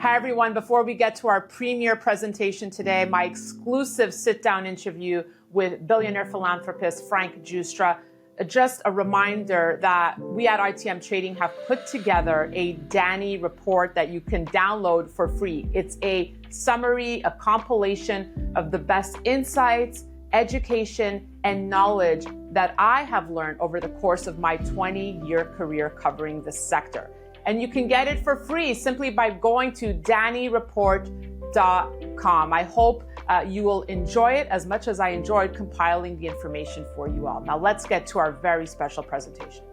Hi, everyone. Before we get to our premiere presentation today, my exclusive sit-down interview with billionaire philanthropist Frank Giustra, just a reminder that we at ITM Trading have put together a Danny report that you can download for free. It's a summary, a compilation of the best insights, education, and knowledge that I have learned over the course of my 20-year career covering this sector. And you can get it for free simply by going to dannyreport.com. I hope you will enjoy it as much as I enjoyed compiling the information for you all. Now let's get to our very special presentation.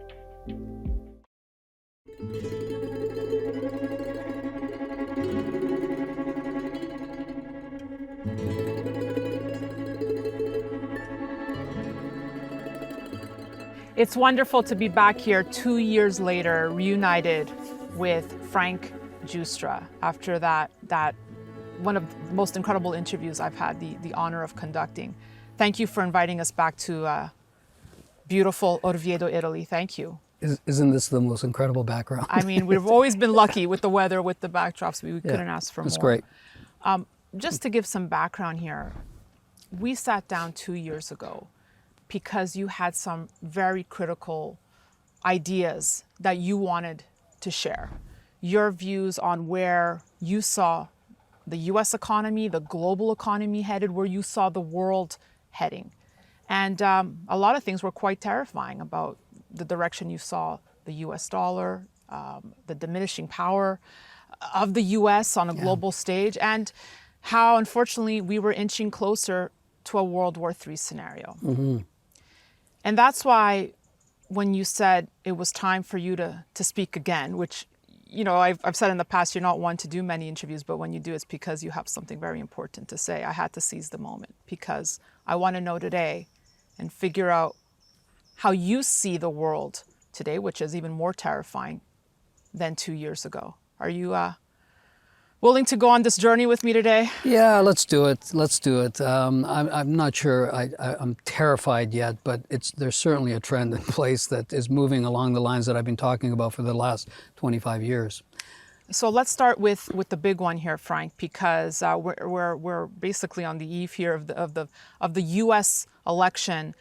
It's wonderful to be back here 2 years later, reunited with Frank Giustra after that one of the most incredible interviews I've had the honor of conducting. Thank you for inviting us back to beautiful Orvieto, Italy. Thank you. Isn't this the most incredible background? I mean, we've always been lucky with the weather, with the backdrops. We couldn't ask for more. That's great. Just to give some background here, we sat down 2 years ago because you had some very critical ideas that you wanted to share. Your views on where you saw the US economy, the global economy headed, where you saw the world heading. And a lot of things were quite terrifying about the direction you saw the US dollar, the diminishing power of the US on a global stage, and how unfortunately we were inching closer to a World War III scenario. Mm-hmm. And that's why when you said it was time for you to speak again, which, you know, I've said in the past, you're not one to do many interviews, but when you do, it's because you have something very important to say. I had to seize the moment because I want to know today and figure out how you see the world today, which is even more terrifying than 2 years ago. Are you willing to go on this journey with me today? Yeah, let's do it. Let's do it. I'm not sure I'm terrified yet, but there's certainly a trend in place that is moving along the lines that I've been talking about for the last 25 years. So let's start with the big one here, Frank, because we're basically on the eve here of the U.S. election,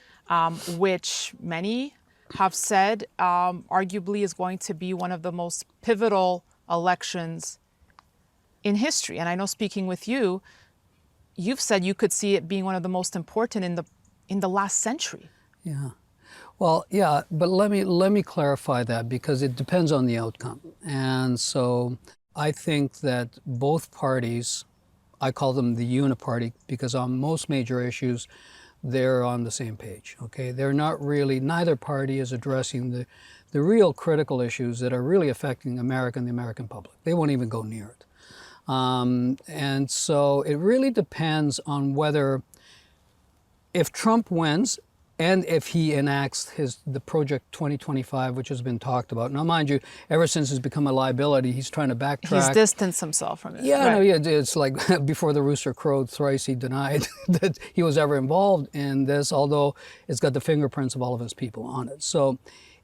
which many have said arguably is going to be one of the most pivotal elections in history. And I know, speaking with you, you've said you could see it being one of the most important in the last century. Yeah. Well, yeah, but let me clarify that because it depends on the outcome. And so I think that both parties, I call them the uniparty because on most major issues, they're on the same page, okay? They're not really, neither party is addressing the real critical issues that are really affecting America and the American public. They won't even go near it. And so it really depends on whether, if Trump wins and if he enacts the Project 2025, which has been talked about. Now, mind you, ever since it's become a liability, he's trying to backtrack. He's distanced himself from it. Yeah, right. No, yeah, it's like before the rooster crowed thrice, he denied that he was ever involved in this, although it's got the fingerprints of all of his people on it. So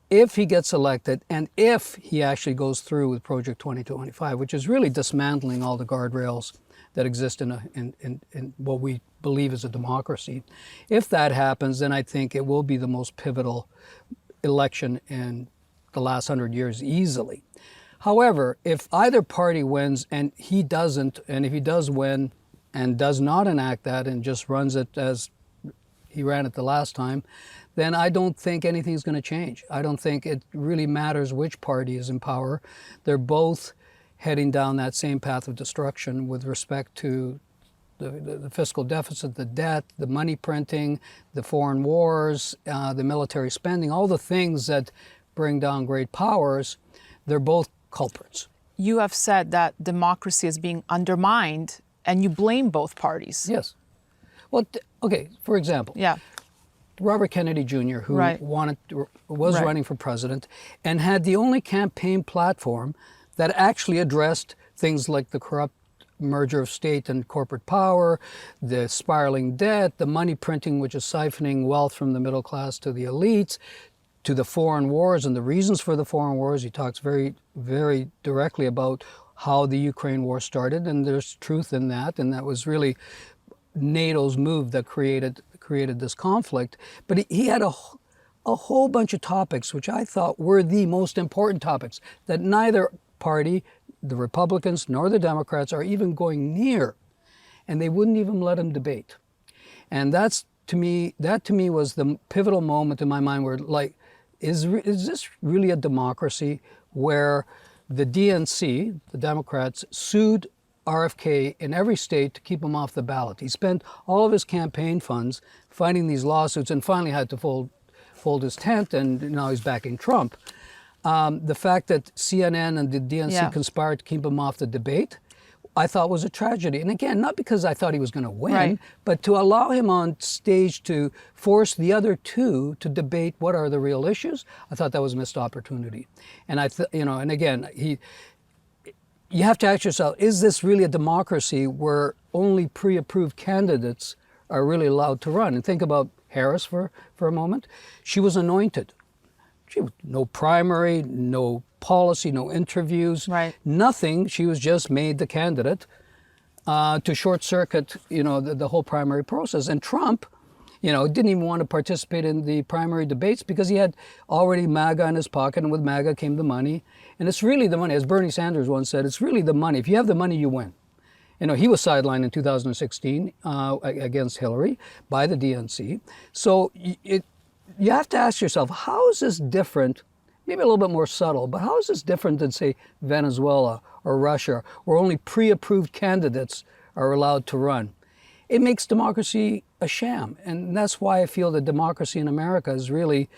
if he gets elected and if he actually goes through with Project 2025, which is really dismantling all the guardrails that exist in what we believe is a democracy, if that happens, then I think it will be the most pivotal election in the last 100 years easily. However, if either party wins and he doesn't, and if he does win and does not enact that and just runs it as he ran it the last time, then I don't think anything's going to change. I don't think it really matters which party is in power. They're both heading down that same path of destruction with respect to the fiscal deficit, the debt, the money printing, the foreign wars, the military spending, all the things that bring down great powers. They're both culprits. You have said that democracy is being undermined, and you blame both parties. Yes. Well, okay, for example. Yeah. Robert Kennedy Jr., who was running for president and had the only campaign platform that actually addressed things like the corrupt merger of state and corporate power, the spiraling debt, the money printing, which is siphoning wealth from the middle class to the elites, to the foreign wars and the reasons for the foreign wars. He talks very, very directly about how the Ukraine war started, and there's truth in that, and that was really NATO's move that created this conflict. But he had a whole bunch of topics which I thought were the most important topics that neither party, the Republicans nor the Democrats, are even going near, and they wouldn't even let him debate. And that to me was the pivotal moment in my mind where, like, is this really a democracy where the DNC, the Democrats, sued RFK in every state to keep him off the ballot? He spent all of his campaign funds fighting these lawsuits and finally had to fold his tent, and now he's backing Trump. The fact that CNN and the DNC conspired to keep him off the debate, I thought was a tragedy. And again, not because I thought he was going to win, but to allow him on stage to force the other two to debate what are the real issues, I thought that was a missed opportunity. And and again, you have to ask yourself, is this really a democracy where only pre-approved candidates are really allowed to run? And think about Harris for a moment. She was anointed. No primary, no policy, no interviews, nothing. She was just made the candidate to short circuit, the whole primary process. And Trump, didn't even want to participate in the primary debates because he had already MAGA in his pocket, and with MAGA came the money. And it's really the money, as Bernie Sanders once said, it's really the money. If you have the money, you win. He was sidelined in 2016 against Hillary by the DNC. So you have to ask yourself, how is this different, maybe a little bit more subtle, but how is this different than, say, Venezuela or Russia, where only pre-approved candidates are allowed to run? It makes democracy a sham. And that's why I feel that democracy in America is really,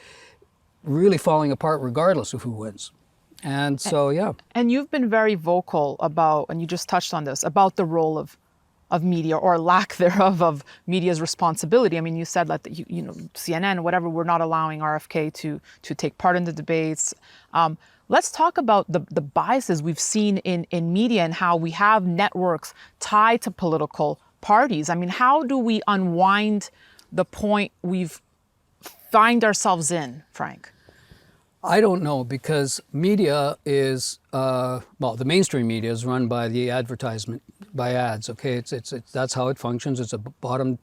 really falling apart regardless of who wins. And so, yeah. And you've been very vocal about, and you just touched on this, about the role of media, or lack thereof, of media's responsibility. I mean, you said that CNN, whatever, we're not allowing RFK to take part in the debates. Let's talk about the biases we've seen in media and how we have networks tied to political parties. I mean, how do we unwind the point we've find ourselves in, Frank? I don't know, because media is, the mainstream media is run by the advertisement, by ads, okay? It's that's how it functions. It's a bottom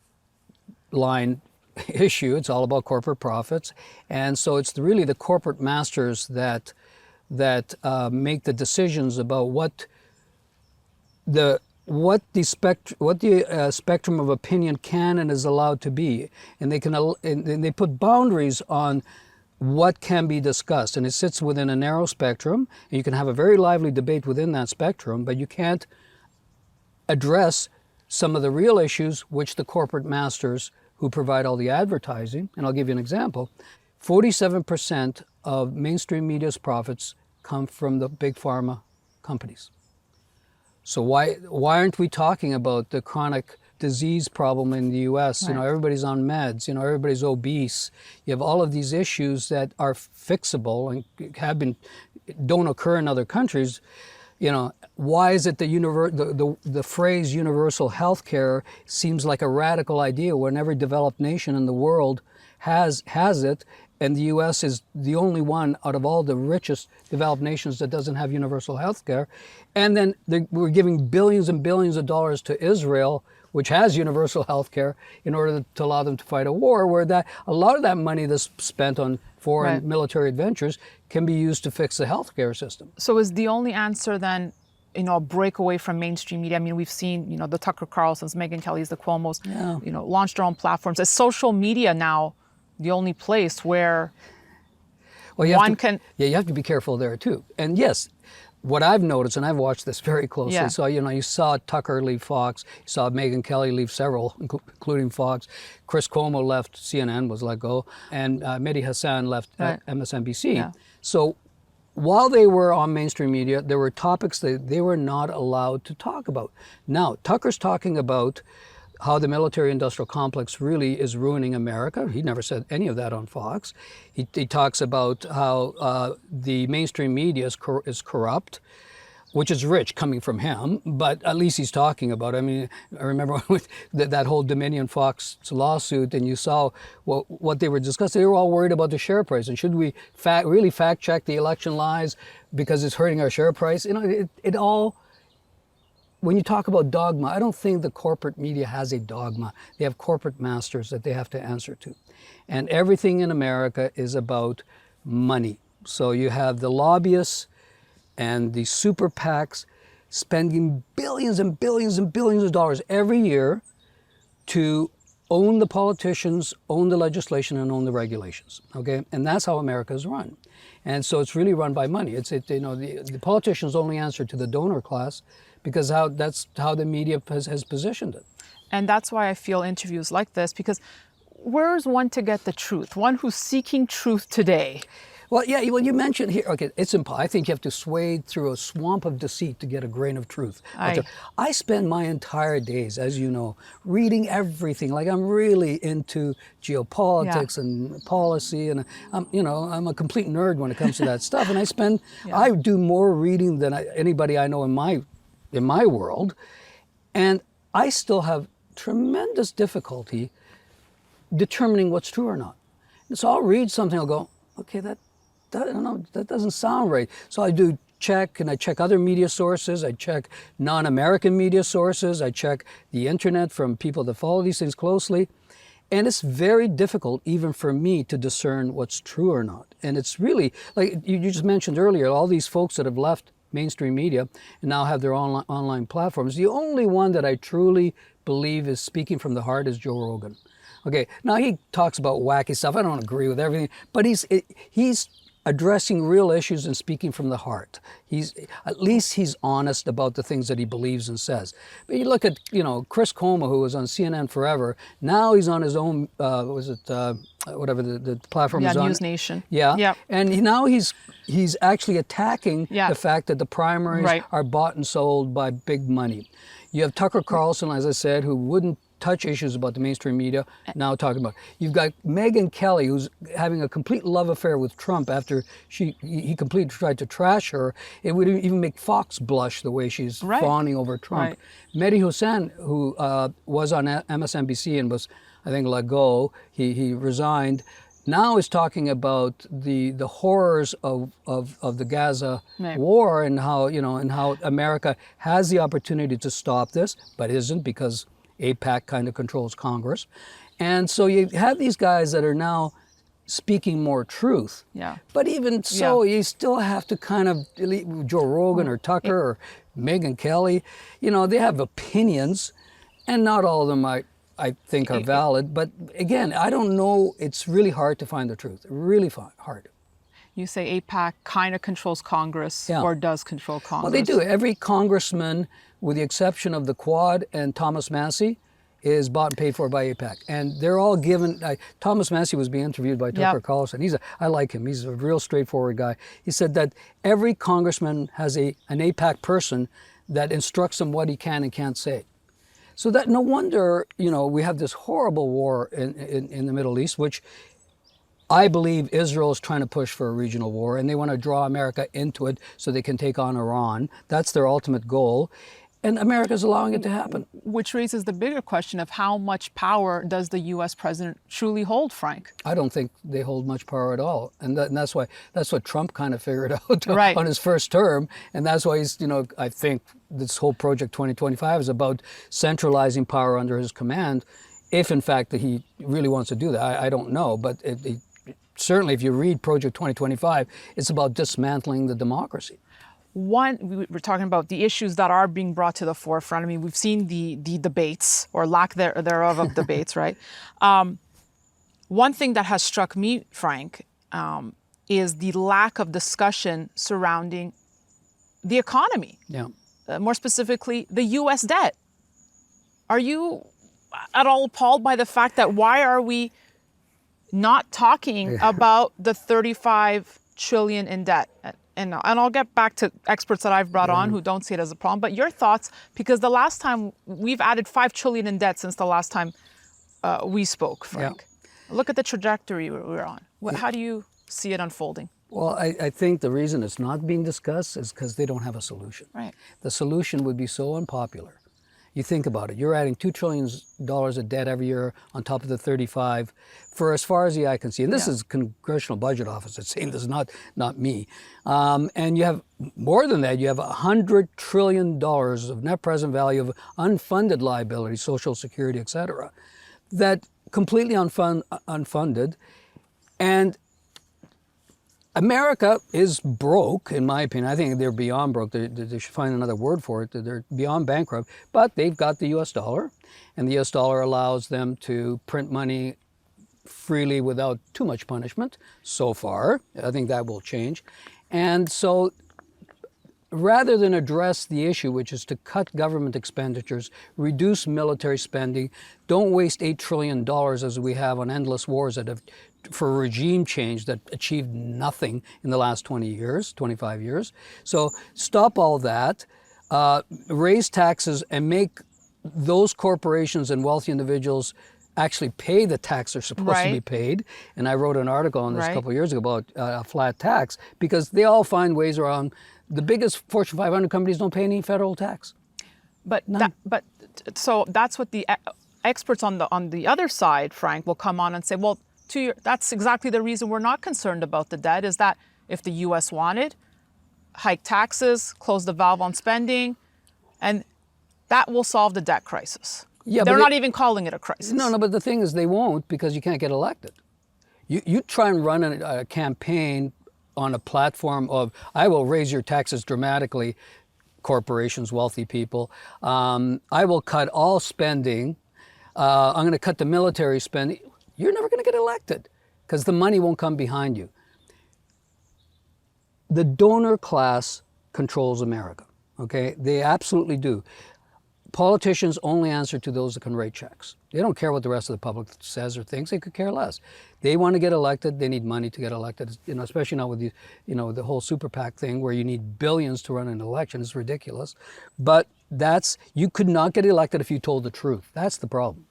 line issue. It's all about corporate profits. And so it's really the corporate masters that make the decisions about what the spectrum of opinion can and is allowed to be. And they put boundaries on what can be discussed, and it sits within a narrow spectrum, and you can have a very lively debate within that spectrum, but you can't address some of the real issues which the corporate masters who provide all the advertising. And I'll give you an example. 47% of mainstream media's profits come from the big pharma companies. So why aren't we talking about the chronic disease problem in the US? Right. Everybody's on meds, everybody's obese. You have all of these issues that are fixable and don't occur in other countries. Why is it that the phrase universal health care seems like a radical idea when every developed nation in the world has it, and the US is the only one out of all the richest developed nations that doesn't have universal health care? And then we're giving billions and billions of dollars to Israel, which has universal health care, in order to allow them to fight a war, where a lot of that money that's spent on foreign military adventures can be used to fix the healthcare system. So is the only answer then, a break away from mainstream media? I mean, we've seen, the Tucker Carlsons, Megyn Kelly's, the Cuomo's, launched their own platforms. Is social media now the only place where you have to be careful there too. And yes, what I've noticed, and I've watched this very closely, so you saw Tucker leave Fox, you saw Megyn Kelly leave several, including Fox. Chris Cuomo left CNN, was let go, and Mehdi Hassan left MSNBC. Yeah. So while they were on mainstream media, there were topics that they were not allowed to talk about. Now, Tucker's talking about how the military-industrial complex really is ruining America. He never said any of that on Fox. He talks about how the mainstream media is corrupt, which is rich coming from him, but at least he's talking about it. I mean, I remember with that whole Dominion Fox lawsuit, and you saw what they were discussing. They were all worried about the share price, and should we really fact-check the election lies because it's hurting our share price? It all when you talk about dogma, I don't think the corporate media has a dogma. They have corporate masters that they have to answer to. And everything in America is about money. So you have the lobbyists and the super PACs spending billions and billions and billions of dollars every year to own the politicians, own the legislation, and own the regulations. Okay, and that's how America is run. And so it's really run by money. The politicians only answer to the donor class because that's how the media has positioned it. And that's why I feel interviews like this, because where's one to get the truth? One who's seeking truth today. Well, yeah, well, you mentioned here, okay, it's impossible. I think you have to wade through a swamp of deceit to get a grain of truth. I spend my entire days, as you know, reading everything. Like, I'm really into geopolitics and policy, and I'm a complete nerd when it comes to that stuff. And I do more reading than anybody I know in my world, and I still have tremendous difficulty determining what's true or not. And so I'll read something, I'll go, okay, that doesn't sound right. So I do check, and I check other media sources. I check non-American media sources. I check the internet from people that follow these things closely. And it's very difficult even for me to discern what's true or not. And it's really, like you just mentioned earlier, all these folks that have left mainstream media and now have their online platforms. The only one that I truly believe is speaking from the heart is Joe Rogan. Okay, now he talks about wacky stuff. I don't agree with everything, but he's addressing real issues and speaking from the heart. At least he's honest about the things that he believes and says. But you look at, Chris Coma, who was on CNN forever. Now he's on his own, whatever the platform is on. News Nation. Yeah. Yep. And now he's actually attacking the fact that the primaries are bought and sold by big money. You have Tucker Carlson, as I said, who wouldn't touch issues about the mainstream media, now talking about. You've got Megyn Kelly, who's having a complete love affair with Trump after he completely tried to trash her. It would even make Fox blush the way she's fawning over Trump. Mehdi Hossein, who was on MSNBC and was, I think, let go, he resigned, now is talking about the horrors of the Gaza war and how America has the opportunity to stop this, but isn't, because AIPAC kind of controls Congress. And so you have these guys that are now speaking more truth. Yeah. But even so, you still have to kind of, Joe Rogan or Tucker or Megyn Kelly, they have opinions, and not all of them I think are valid. But again, I don't know. It's really hard to find the truth. Really hard. You say AIPAC kind of controls Congress or does control Congress. Well, they do. Every congressman, with the exception of the Quad and Thomas Massey, is bought and paid for by AIPAC. And they're all given, Thomas Massey was being interviewed by Tucker Carlson. I like him. He's a real straightforward guy. He said that every congressman has an AIPAC person that instructs him what he can and can't say. So that no wonder, we have this horrible war in the Middle East, which I believe Israel is trying to push for a regional war, and they want to draw America into it so they can take on Iran. That's their ultimate goal. And America's allowing it to happen. Which raises the bigger question of how much power does the U.S. president truly hold, Frank? I don't think they hold much power at all. And that's what Trump kind of figured out on his first term. And that's why he's, I think this whole Project 2025 is about centralizing power under his command. If, in fact, that he really wants to do that, I don't know. But certainly, if you read Project 2025, it's about dismantling the democracy. One, we're talking about the issues that are being brought to the forefront. I mean, we've seen the debates, or lack thereof of debates, right? One thing that has struck me, Frank, is the lack of discussion surrounding the economy. Yeah. More specifically, the U.S. debt. Are you at all appalled by the fact that why are we not talking about the 35 trillion in debt? And I'll get back to experts that I've brought on who don't see it as a problem. But your thoughts, because the last time we've added 5 trillion in debt since the last time we spoke, Frank. Yeah. Look at the trajectory we're on. How do you see it unfolding? Well, I think the reason it's not being discussed is because they don't have a solution. Right. The solution would be so unpopular. You think about it. You're adding $2 trillion of debt every year on top of the 35 for as far as the eye can see. And this is Congressional Budget Office that's saying this, is not me. And you have more than that. You have $100 trillion of net present value of unfunded liabilities, Social Security, et cetera, that completely unfunded. And America is broke, in my opinion. I think they're beyond broke. They should find another word for it. They're beyond bankrupt. But they've got the US dollar, and the US dollar allows them to print money freely without too much punishment so far. I think that will change. And so rather than address the issue, which is to cut government expenditures, reduce military spending, don't waste $8 trillion as we have on endless wars that have, for regime change that achieved nothing in the last 20 years, 25 years. So stop all that, raise taxes and make those corporations and wealthy individuals actually pay the tax they're supposed to be paid. And I wrote an article on this a couple of years ago about a flat tax, because they all find ways around. The biggest Fortune 500 companies don't pay any federal tax. So that's what the experts on the other side, Frank, will come on and say, well, that's exactly the reason we're not concerned about the debt, is that if the U.S. wanted, hike taxes, close the valve on spending, and that will solve the debt crisis. Yeah, they're not even calling it a crisis. No, but the thing is they won't, because you can't get elected. You try and run a campaign on a platform of, I will raise your taxes dramatically, corporations, wealthy people. I will cut all spending. I'm going to cut the military spending. You're never going to get elected, because the money won't come behind you. The donor class controls America, okay? They absolutely do. Politicians only answer to those that can write checks. They don't care what the rest of the public says or thinks. They could care less. They want to get elected. They need money to get elected. Especially now with the whole super PAC thing, where you need billions to run an election. It's ridiculous. But you could not get elected if you told the truth. That's the problem.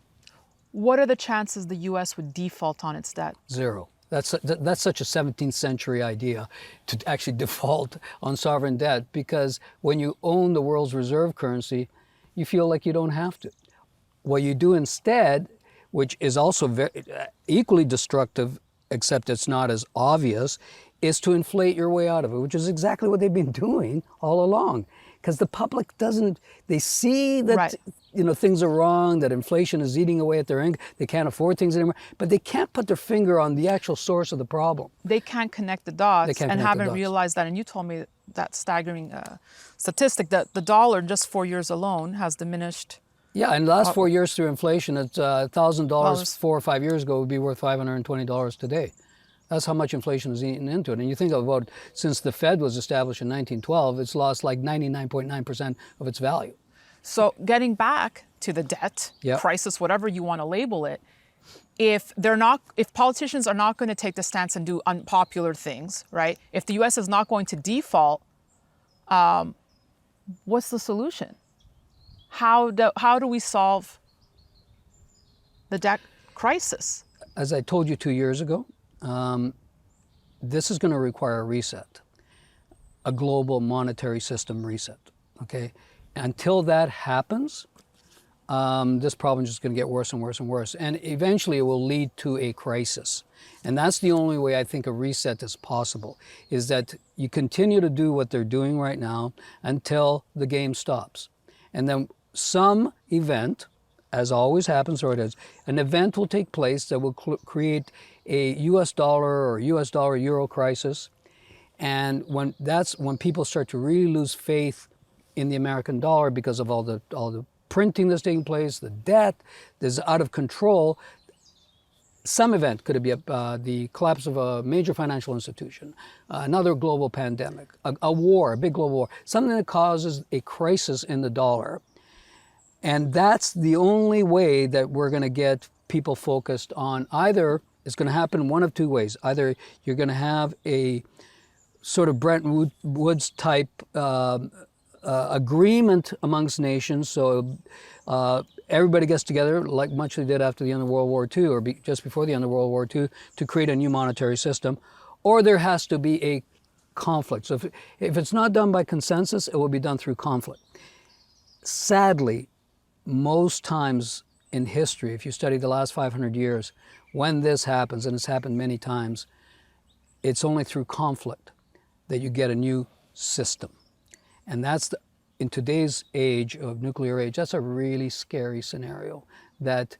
What are the chances the U.S. would default on its debt? Zero. That's such a 17th century idea, to actually default on sovereign debt, because when you own the world's reserve currency, you feel like you don't have to. What you do instead, which is also equally destructive, except it's not as obvious, is to inflate your way out of it, which is exactly what they've been doing all along. Because the public doesn't, they see that things are wrong, that inflation is eating away at their income, they can't afford things anymore, but they can't put their finger on the actual source of the problem. They can't connect the dots and haven't realized that. And you told me that staggering statistic that the dollar, just 4 years alone, has diminished. Yeah, in the last 4 years through inflation, it's $1,000 4 or 5 years ago would be worth $520 today. That's how much inflation is eaten into it. And you think about, since the Fed was established in 1912, it's lost like 99.9% of its value. So getting back to the debt crisis, whatever you want to label it, if politicians are not going to take the stance and do unpopular things, right? If the U.S. is not going to default, what's the solution? How do we solve the debt crisis? As I told you 2 years ago, this is going to require a reset, a global monetary system reset, okay? Until that happens, this problem is just going to get worse and worse and worse. And eventually it will lead to a crisis. And that's the only way I think a reset is possible, is that you continue to do what they're doing right now until the game stops. And then some event, as always happens, or it is, an event will take place that will create a US dollar or US dollar euro crisis. And when people start to really lose faith in the American dollar because of all the printing that's taking place, the debt is out of control, some event, could it be the collapse of a major financial institution, another global pandemic, a war, a big global war, something that causes a crisis in the dollar. And that's the only way that we're going to get people focused on. Either it's going to happen one of two ways. Either you're going to have a sort of Bretton Woods type agreement amongst nations, so everybody gets together, like much they did after the end of World War II, or just before the end of World War II, to create a new monetary system, or there has to be a conflict. So if it's not done by consensus, it will be done through conflict. Sadly, most times in history, if you study the last 500 years, when this happens, and it's happened many times, it's only through conflict that you get a new system. And that's, in today's age of nuclear age, that's a really scary scenario. That,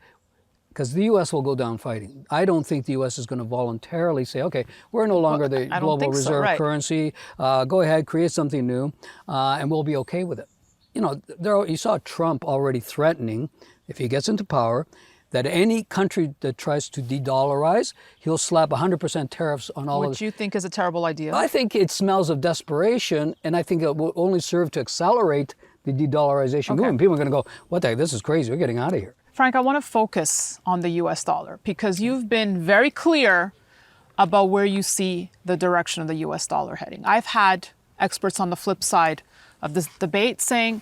because the U.S. will go down fighting. I don't think the U.S. is going to voluntarily say, okay, we're no longer the global reserve currency. Go ahead, create something new, and we'll be okay with it. You know, you saw Trump already threatening, if he gets into power, that any country that tries to de-dollarize, he'll slap 100% tariffs on all of it. Which you think is a terrible idea? I think it smells of desperation, and I think it will only serve to accelerate the de-dollarization movement. People are going to go, what the heck, this is crazy, we're getting out of here. Frank, I want to focus on the US dollar because you've been very clear about where you see the direction of the US dollar heading. I've had experts on the flip side of this debate saying,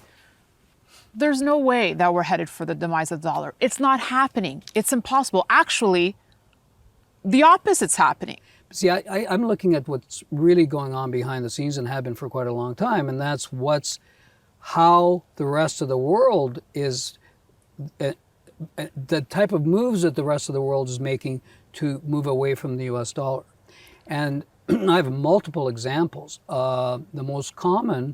there's no way that we're headed for the demise of the dollar. It's not happening. It's impossible. Actually, the opposite's happening. See, I'm looking at what's really going on behind the scenes and have been for quite a long time, and that's how the rest of the world is, the type of moves that the rest of the world is making to move away from the US dollar. And I have multiple examples. The most common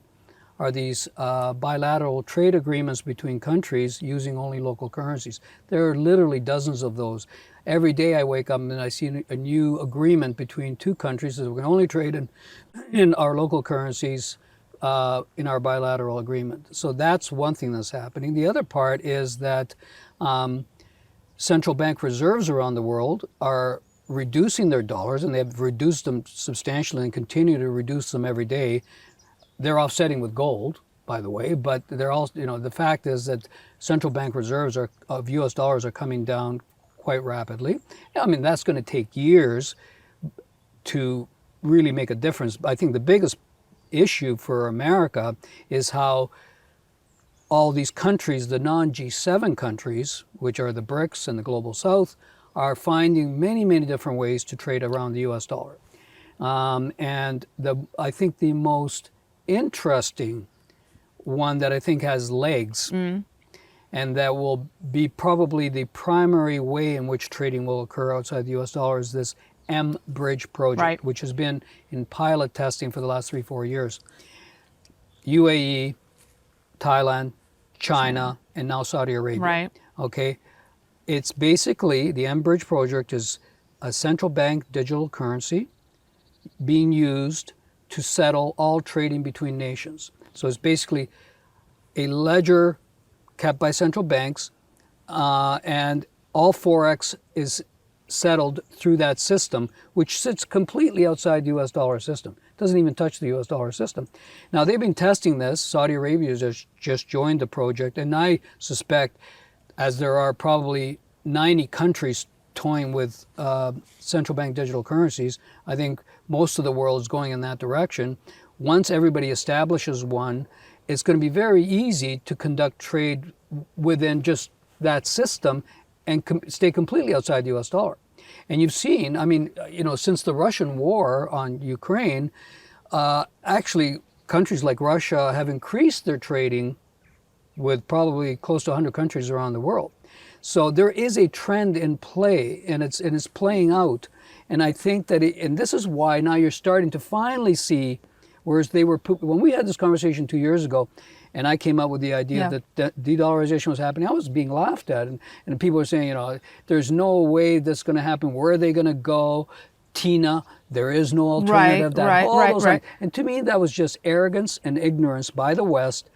are these bilateral trade agreements between countries using only local currencies. There are literally dozens of those. Every day I wake up and I see a new agreement between two countries that we can only trade in our local currencies in our bilateral agreement. So that's one thing that's happening. The other part is that central bank reserves around the world are reducing their dollars, and they've reduced them substantially and continue to reduce them every day. They're offsetting with gold, by the way, but they're also, you know, the fact is that central bank reserves of US dollars are coming down quite rapidly. I mean, that's going to take years to really make a difference. I think the biggest issue for America is how all these countries, the non-G7 countries, which are the BRICS and the Global South, are finding many, many different ways to trade around the US dollar. And I think the most interesting one that I think has legs, and that will be probably the primary way in which trading will occur outside the US dollar, is this mBridge project, which has been in pilot testing for the last 3-4 years. UAE, Thailand, China, and now Saudi Arabia. Okay, it's basically, the mBridge project is a central bank digital currency being used to settle all trading between nations. So it's basically a ledger kept by central banks, and all Forex is settled through that system, which sits completely outside the US dollar system. Doesn't even touch the US dollar system. Now, they've been testing this. Saudi Arabia has just joined the project, and I suspect, as there are probably 90 countries toying with central bank digital currencies, I think most of the world is going in that direction. Once everybody establishes one, it's going to be very easy to conduct trade within just that system and stay completely outside the US dollar. And you've seen, I mean, you know, since the Russian war on Ukraine, actually countries like Russia have increased their trading with probably close to 100 countries around the world. So there is a trend in play, and it's playing out. And I think that, and this is why now you're starting to finally see, whereas when we had this conversation 2 years ago, and I came up with the idea that de-dollarization was happening, I was being laughed at. And people were saying, you know, there's no way this is going to happen. Where are they going to go? Tina, there is no alternative. And to me, that was just arrogance and ignorance by the West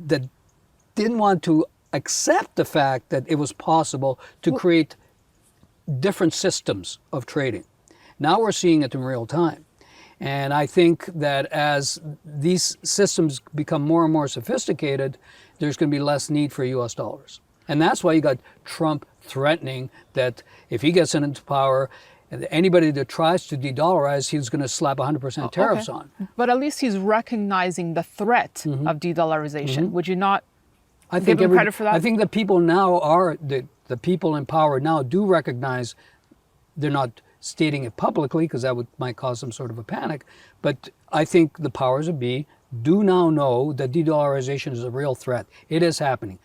that didn't want to accept the fact that it was possible to create different systems of trading. Now we're seeing it in real time. And I think that as these systems become more and more sophisticated, there's going to be less need for US dollars. And that's why you got Trump threatening that if he gets into power, anybody that tries to de-dollarize, he's going to slap 100% tariffs on. But at least he's recognizing the threat of de-dollarization. Would you not give him credit for that? I think the people now the people in power now do recognize, they're not stating it publicly because that might cause some sort of a panic, but I think the powers that be do now know that de-dollarization is a real threat. It is happening.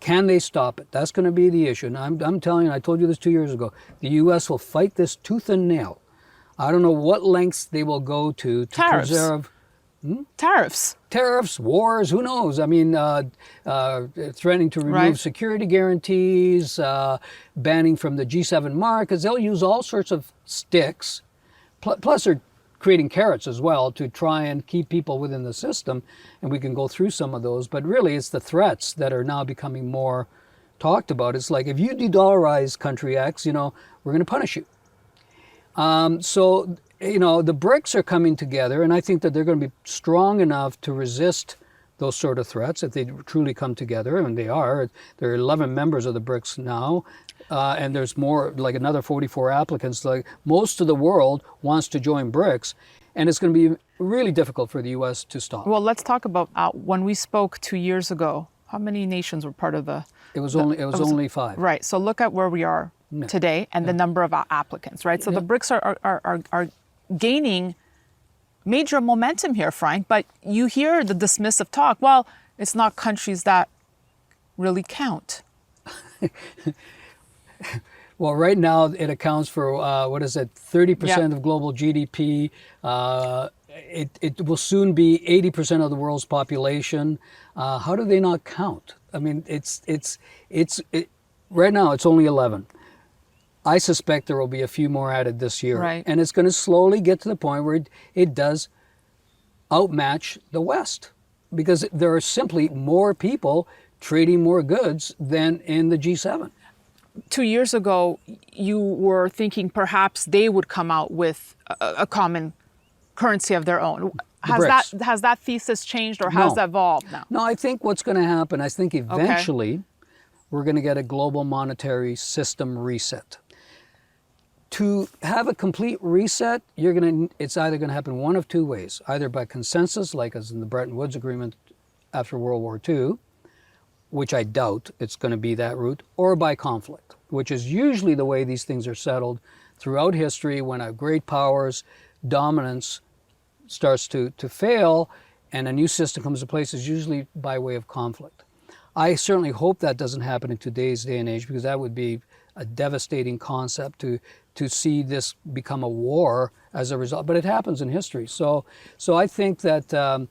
Can they stop it? That's going to be the issue. And I'm telling you, I told you this 2 years ago, the U.S. will fight this tooth and nail. I don't know what lengths they will go to Tariffs. preserve. Tariffs. Wars, who knows? I mean, threatening to remove Right. security guarantees, banning from the G7 markets. They'll use all sorts of sticks. Plus, they're creating carrots as well to try and keep people within the system. And we can go through some of those. But really, it's the threats that are now becoming more talked about. It's like, if you de-dollarize country X, we're going to punish you. So, the BRICS are coming together, and I think that they're going to be strong enough to resist those sort of threats if they truly come together, and they are. There are 11 members of the BRICS now, and there's more, like another 44 applicants. Like, most of the world wants to join BRICS, and it's going to be really difficult for the U.S. to stop. Well, let's talk about when we spoke 2 years ago. How many nations were part of the? It was only 5. Right. So look at where we are today and the number of applicants. Right. So the BRICS are gaining major momentum here, Frank. But you hear the dismissive talk. Well, it's not countries that really count. Well, right now it accounts for 30% of global GDP. It will soon be 80% of the world's population. How do they not count? I mean, right now it's only 11. I suspect there will be a few more added this year. Right. And it's going to slowly get to the point where it does outmatch the West, because there are simply more people trading more goods than in the G7. 2 years ago, you were thinking perhaps they would come out with a common currency of their own. Has that thesis changed, or has that evolved now? No, I think what's going to happen, I think eventually we're going to get a global monetary system reset. To have a complete reset, it's either going to happen one of two ways, either by consensus, like as in the Bretton Woods Agreement after World War II, which I doubt it's going to be that route, or by conflict, which is usually the way these things are settled throughout history. When a great power's dominance starts to fail and a new system comes into place, is usually by way of conflict. I certainly hope that doesn't happen in today's day and age, because that would be a devastating concept to see this become a war as a result. But it happens in history. So I think that the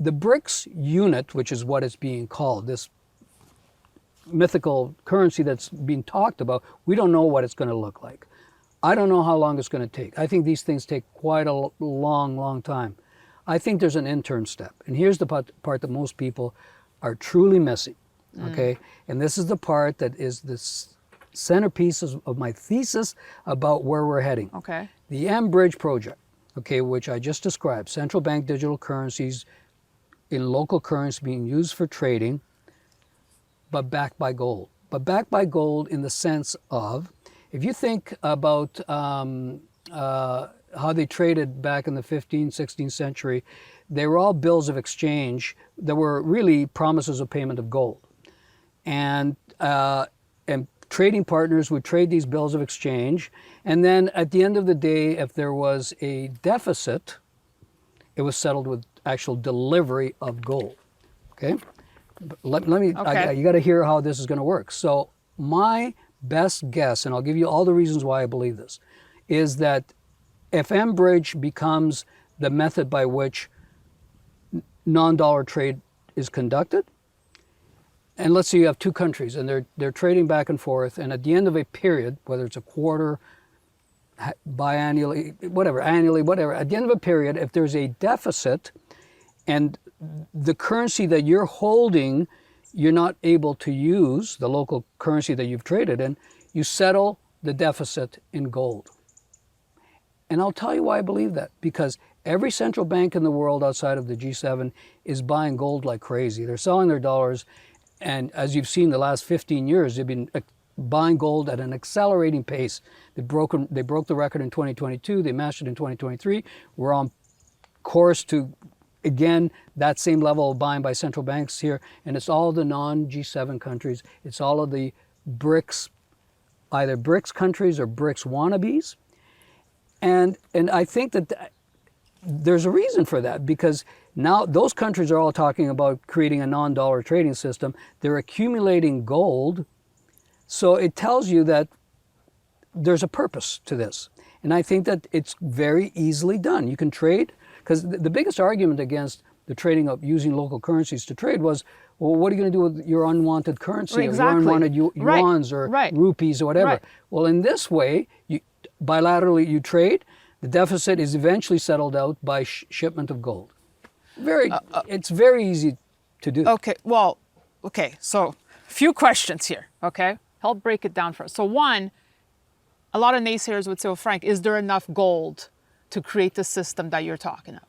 BRICS unit, which is what it's being called, this mythical currency that's being talked about, we don't know what it's going to look like. I don't know how long it's going to take. I think these things take quite a long, long time. I think there's an intern step. And here's the part that most people are truly missing, okay? And this is the part that is the centerpiece of my thesis about where we're heading. Okay. The mBridge project, okay, which I just described, central bank digital currencies in local currency being used for trading, but backed by gold. But backed by gold in the sense of, if you think about how they traded back in the 15th, 16th century, they were all bills of exchange that were really promises of payment of gold. And trading partners would trade these bills of exchange, and then at the end of the day, if there was a deficit, it was settled with actual delivery of gold. Okay? Let me, Okay. you got to hear how this is going to work. So my best guess, and I'll give you all the reasons why I believe this, is that if mBridge becomes the method by which non-dollar trade is conducted, and let's say you have two countries and they're trading back and forth, and at the end of a period, whether it's a quarter, biannually, whatever, annually, whatever, at the end of a period, if there's a deficit and the currency that you're holding, you're not able to use, the local currency that you've traded in, you settle the deficit in gold. And I'll tell you why I believe that. Because every central bank in the world outside of the G7 is buying gold like crazy. They're selling their dollars. And as you've seen the last 15 years, they've been buying gold at an accelerating pace. They broke the record in 2022. They matched it in 2023. We're on course to, again, that same level of buying by central banks here. And it's all the non-G7 countries. It's all of the BRICS, either BRICS countries or BRICS wannabes. And I think that there's a reason for that, because Now those countries are all talking about creating a non-dollar trading system. They're accumulating gold. So it tells you that there's a purpose to this. And I think that it's very easily done. You can trade, because the biggest argument against the trading of using local currencies to trade was, well, what are you going to do with your unwanted currency, or your unwanted yuans or rupees or whatever? Right. Well, in this way, bilaterally you trade, the deficit is eventually settled out by shipment of gold. It's very easy to do. Okay, well, okay, so few questions here, okay? Help break it down for us. So one, a lot of naysayers would say, well, Frank, is there enough gold to create the system that you're talking of?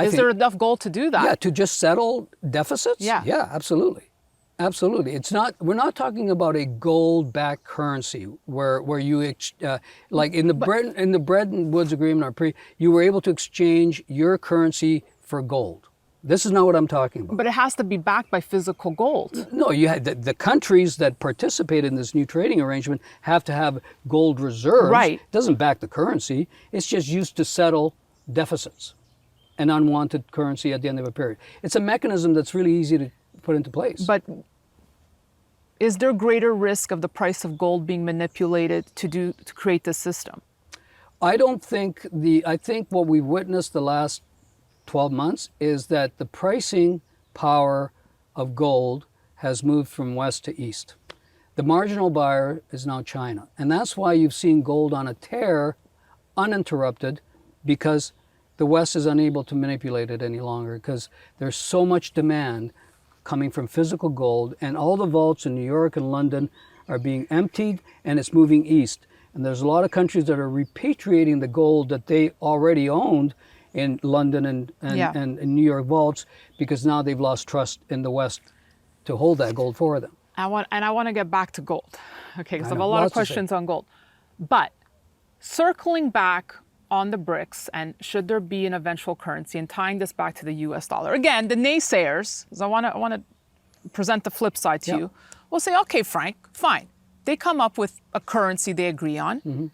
Is there enough gold to do that? Yeah, to just settle deficits? Yeah. Yeah, absolutely. Absolutely. We're not talking about a gold-backed currency where you, like in the Bretton Woods Agreement, you were able to exchange your currency for gold. This is not what I'm talking about. But it has to be backed by physical gold. No, you had the countries that participate in this new trading arrangement have to have gold reserves. Right. It doesn't back the currency. It's just used to settle deficits and unwanted currency at the end of a period. It's a mechanism that's really easy to put into place. But is there greater risk of the price of gold being manipulated to create this system? I think what we've witnessed the last 12 months is that the pricing power of gold has moved from west to east. The marginal buyer is now China. And that's why you've seen gold on a tear uninterrupted, because the West is unable to manipulate it any longer, because there's so much demand coming from physical gold, and all the vaults in New York and London are being emptied, and it's moving east. And there's a lot of countries that are repatriating the gold that they already owned in London and New York vaults, because now they've lost trust in the West to hold that gold for them. I want to get back to gold, okay, because I have a lot of questions on gold. But circling back on the BRICS, and should there be an eventual currency, and tying this back to the US dollar, again, the naysayers, because I want to present the flip side to you, will say, okay, Frank, fine. They come up with a currency they agree on. Mm-hmm.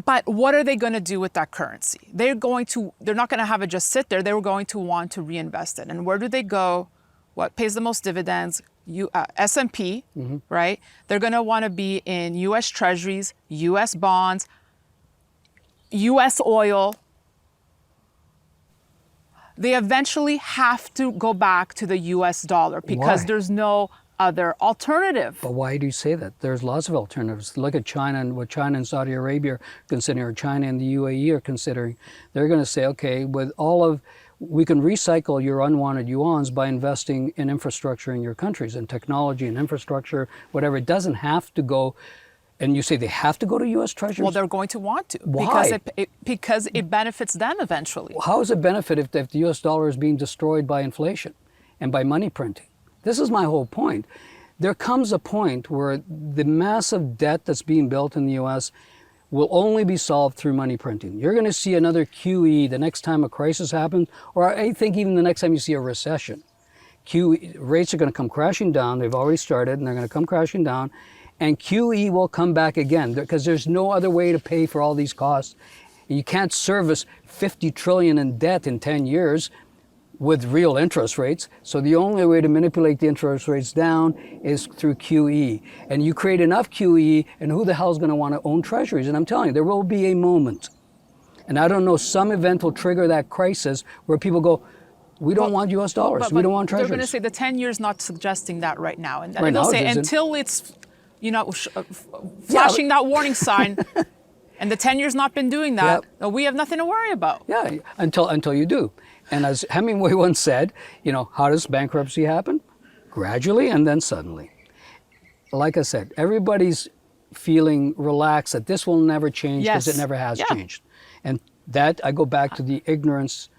But what are they going to do with that currency? They're not going to have it just sit there. They're going to want to reinvest it. And where do they go? What pays the most dividends? S&P, mm-hmm. right? They're going to want to be in U.S. treasuries, U.S. bonds, U.S. oil. They eventually have to go back to the U.S. dollar because there's no other alternative. But why do you say that? There's lots of alternatives. Look at China and what China and Saudi Arabia are considering, or China and the UAE are considering. They're going to say, okay, we can recycle your unwanted yuans by investing in infrastructure in your countries, in technology and infrastructure, whatever. It doesn't have to go. And you say they have to go to U.S. treasuries? Well, they're going to want to. Why? Because it benefits them eventually. How does it benefit if the U.S. dollar is being destroyed by inflation and by money printing? This is my whole point. There comes a point where the massive debt that's being built in the U.S. will only be solved through money printing. You're going to see another QE the next time a crisis happens, or I think even the next time you see a recession. QE rates are going to come crashing down. They've already started, and they're going to come crashing down. And QE will come back again, because there's no other way to pay for all these costs. You can't service $50 trillion in debt in 10 years with real interest rates. So the only way to manipulate the interest rates down is through QE. And you create enough QE, and who the hell is going to want to own treasuries? And I'm telling you, there will be a moment. And I don't know, some event will trigger that crisis where people go, we don't want U.S. dollars. We don't want treasuries. They're going to say the 10 years not suggesting that right now. And right they'll now, say until it's, flashing that warning sign, and the 10 years not been doing that, we have nothing to worry about. Yeah, until you do. And as Hemingway once said, how does bankruptcy happen? Gradually and then suddenly. Like I said, everybody's feeling relaxed that this will never change because it never has changed. And that, I go back to the ignorance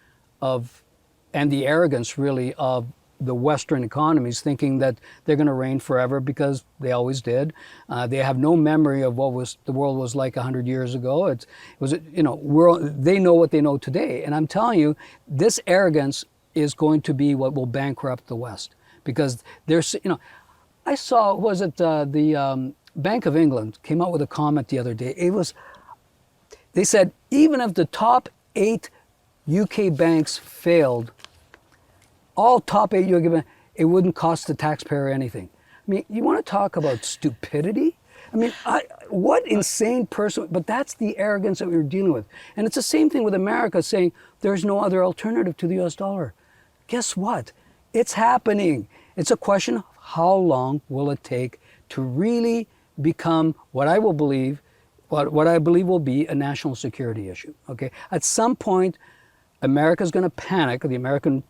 and the arrogance really of the Western economies, thinking that they're going to reign forever because they always did. They have no memory of what the world was like 100 years ago. They know what they know today. And I'm telling you, this arrogance is going to be what will bankrupt the West, because I saw, the Bank of England came out with a comment the other day. They said, even if the top 8 UK banks failed, all top 8 UK banks, it wouldn't cost the taxpayer anything. I mean, you want to talk about stupidity? I mean, what insane person, but that's the arrogance that we were dealing with. And it's the same thing with America saying there's no other alternative to the US dollar. Guess what? It's happening. It's a question of how long will it take to really become what I believe will be a national security issue. Okay, at some point, America's going to panic. The American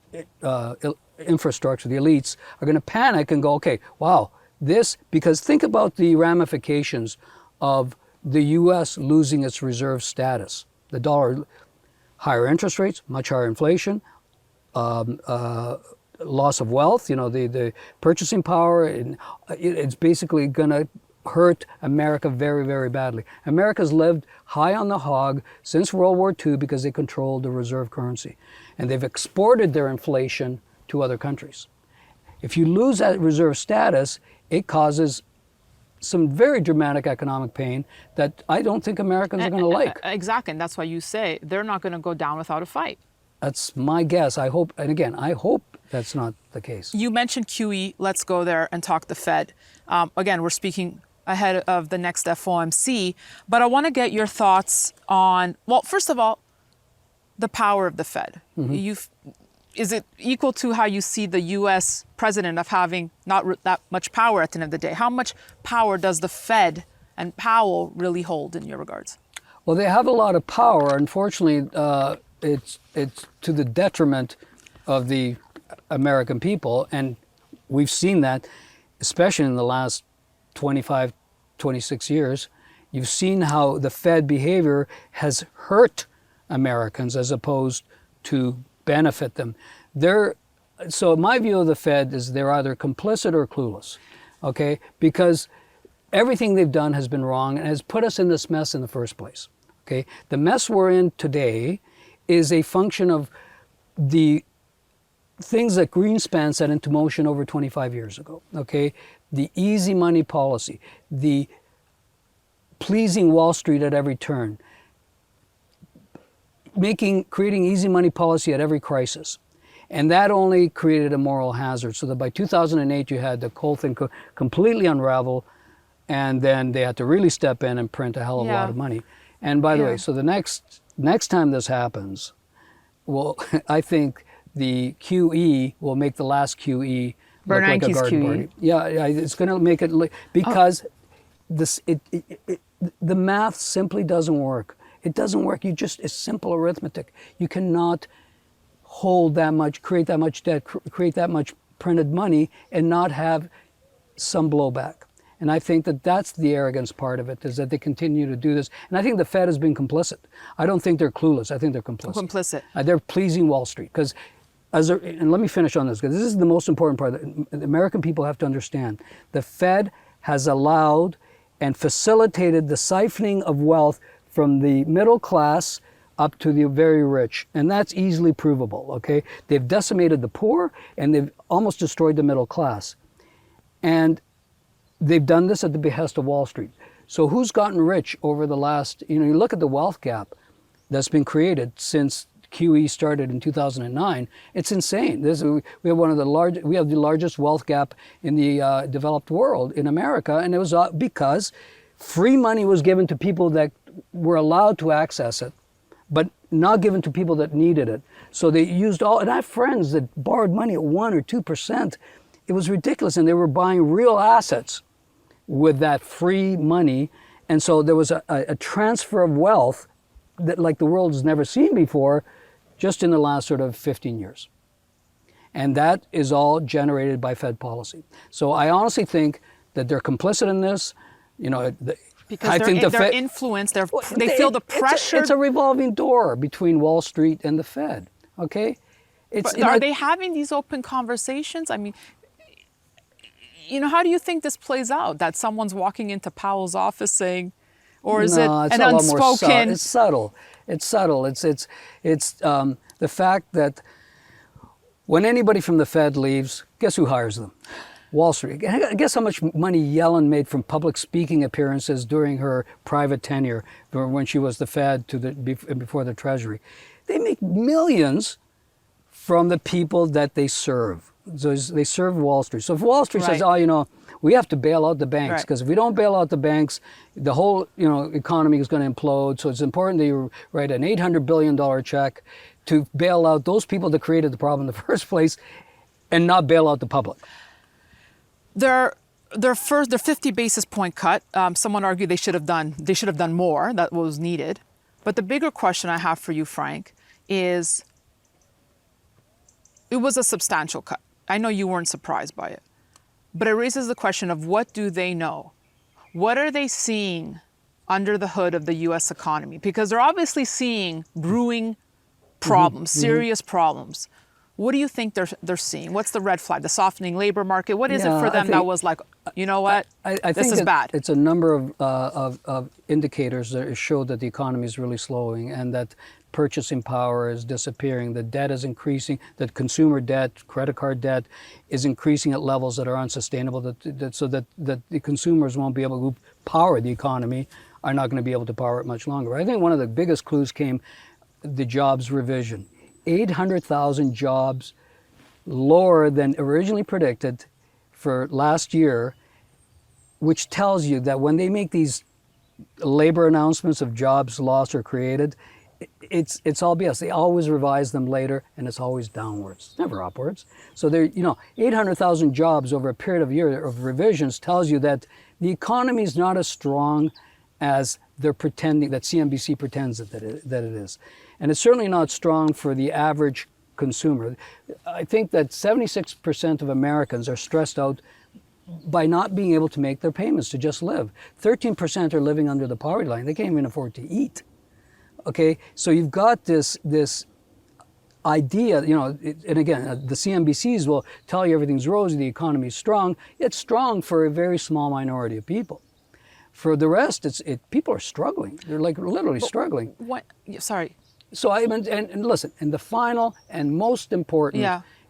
infrastructure, the elites, are going to panic and go, okay, wow, because think about the ramifications of the U.S. losing its reserve status. The dollar, higher interest rates, much higher inflation, loss of wealth, the purchasing power, and it's basically going to hurt America very, very badly. America's lived high on the hog since World War II because they controlled the reserve currency. And they've exported their inflation to other countries. If you lose that reserve status, it causes some very dramatic economic pain that I don't think Americans are going to like. Exactly, and that's why you say they're not going to go down without a fight. That's my guess. I hope, and again, I hope that's not the case. You mentioned QE. Let's go there and talk the Fed. Again, we're speaking ahead of the next FOMC, but I want to get your thoughts on, well, first of all, the power of the Fed. Mm-hmm. Is it equal to how you see the U.S. president of having not that much power at the end of the day? How much power does the Fed and Powell really hold in your regards? Well, they have a lot of power. Unfortunately, it's to the detriment of the American people, and we've seen that, especially in the last 25, 26 years. You've seen how the Fed behavior has hurt Americans as opposed to benefit them. So my view of the Fed is they're either complicit or clueless, okay? Because everything they've done has been wrong and has put us in this mess in the first place, okay? The mess we're in today is a function of the things that Greenspan set into motion over 25 years ago, okay? The easy money policy, the pleasing Wall Street at every turn, creating easy money policy at every crisis. And that only created a moral hazard, so that by 2008 you had the whole thing completely unravel, and then they had to really step in and print a hell of a lot of money. And by the way, so the next time this happens, well, I think the QE will make the last QE look like a garden party. Yeah, it's going to make it because the math simply doesn't work. It doesn't work. It's simple arithmetic. You cannot hold that much, create that much debt, create that much printed money, and not have some blowback. And I think that that's the arrogance part of it, is that they continue to do this. And I think the Fed has been complicit. I don't think they're clueless. I think they're complicit. They're pleasing Wall Street. And let me finish on this, because this is the most important part. The American people have to understand. The Fed has allowed and facilitated the siphoning of wealth from the middle class up to the very rich. And that's easily provable, okay? They've decimated the poor, and they've almost destroyed the middle class. And they've done this at the behest of Wall Street. So who's gotten rich over the last, you look at the wealth gap that's been created since QE started in 2009. It's insane. We have the largest wealth gap in the developed world in America, and it was because free money was given to people that were allowed to access it, but not given to people that needed it. So they used and I have friends that borrowed money at 1 or 2%. It was ridiculous, and they were buying real assets with that free money. And so there was a transfer of wealth that like the world has never seen before, just in the last sort of 15 years. And that is all generated by Fed policy. So I honestly think that they're complicit in this. Because they're influenced, they feel the pressure. It's a revolving door between Wall Street and the Fed, okay? Are they having these open conversations? I mean, how do you think this plays out? That someone's walking into Powell's office saying, or is it an unspoken? It's subtle. It's subtle. It's the fact that when anybody from the Fed leaves, guess who hires them? Wall Street. Guess how much money Yellen made from public speaking appearances during her private tenure when she was the Fed before the Treasury. They make millions from the people that they serve. So they serve Wall Street. So if Wall Street says, Right. oh, you know, we have to bail out the banks, Right. because if we don't bail out the banks, the whole, you know, economy is going to implode. So it's important that you write an $800 billion check to bail out those people that created the problem in the first place and not bail out the public. Their 50 basis point cut, someone argued they should have done more, that was needed. But the bigger question I have for you, Frank, is it was a substantial cut. I know you weren't surprised by it, but it raises the question of what do they know? What are they seeing under the hood of the US economy? Because they're obviously seeing brewing problems, serious problems. What do you think they're seeing? What's the red flag? The softening labor market? What is it for them that was like, you know what, I this think is bad? It's a number of indicators that show that the economy is really slowing and that purchasing power is disappearing, the debt is increasing, that consumer debt, credit card debt is increasing at levels that are unsustainable, so that the consumers won't be able to power the economy, are not going to be able to power it much longer. I think one of the biggest clues came the jobs revision. 800,000 jobs lower than originally predicted for last year, which tells you that when they make these labor announcements of jobs lost or created, it's all BS. They always revise them later, and it's always downwards, never upwards. So there, 800,000 jobs over a period of year of revisions tells you that the economy is not as strong as they're pretending, that CNBC pretends that it is. And it's certainly not strong for the average consumer. I think that 76% of Americans are stressed out by not being able to make their payments to just live. 13% are living under the poverty line. They can't even afford to eat. Okay, so you've got this idea, and again, the CNBCs will tell you everything's rosy, the economy is strong. It's strong for a very small minority of people. For the rest, people are struggling. They're like literally struggling. What? Sorry. So and listen, and the final and most important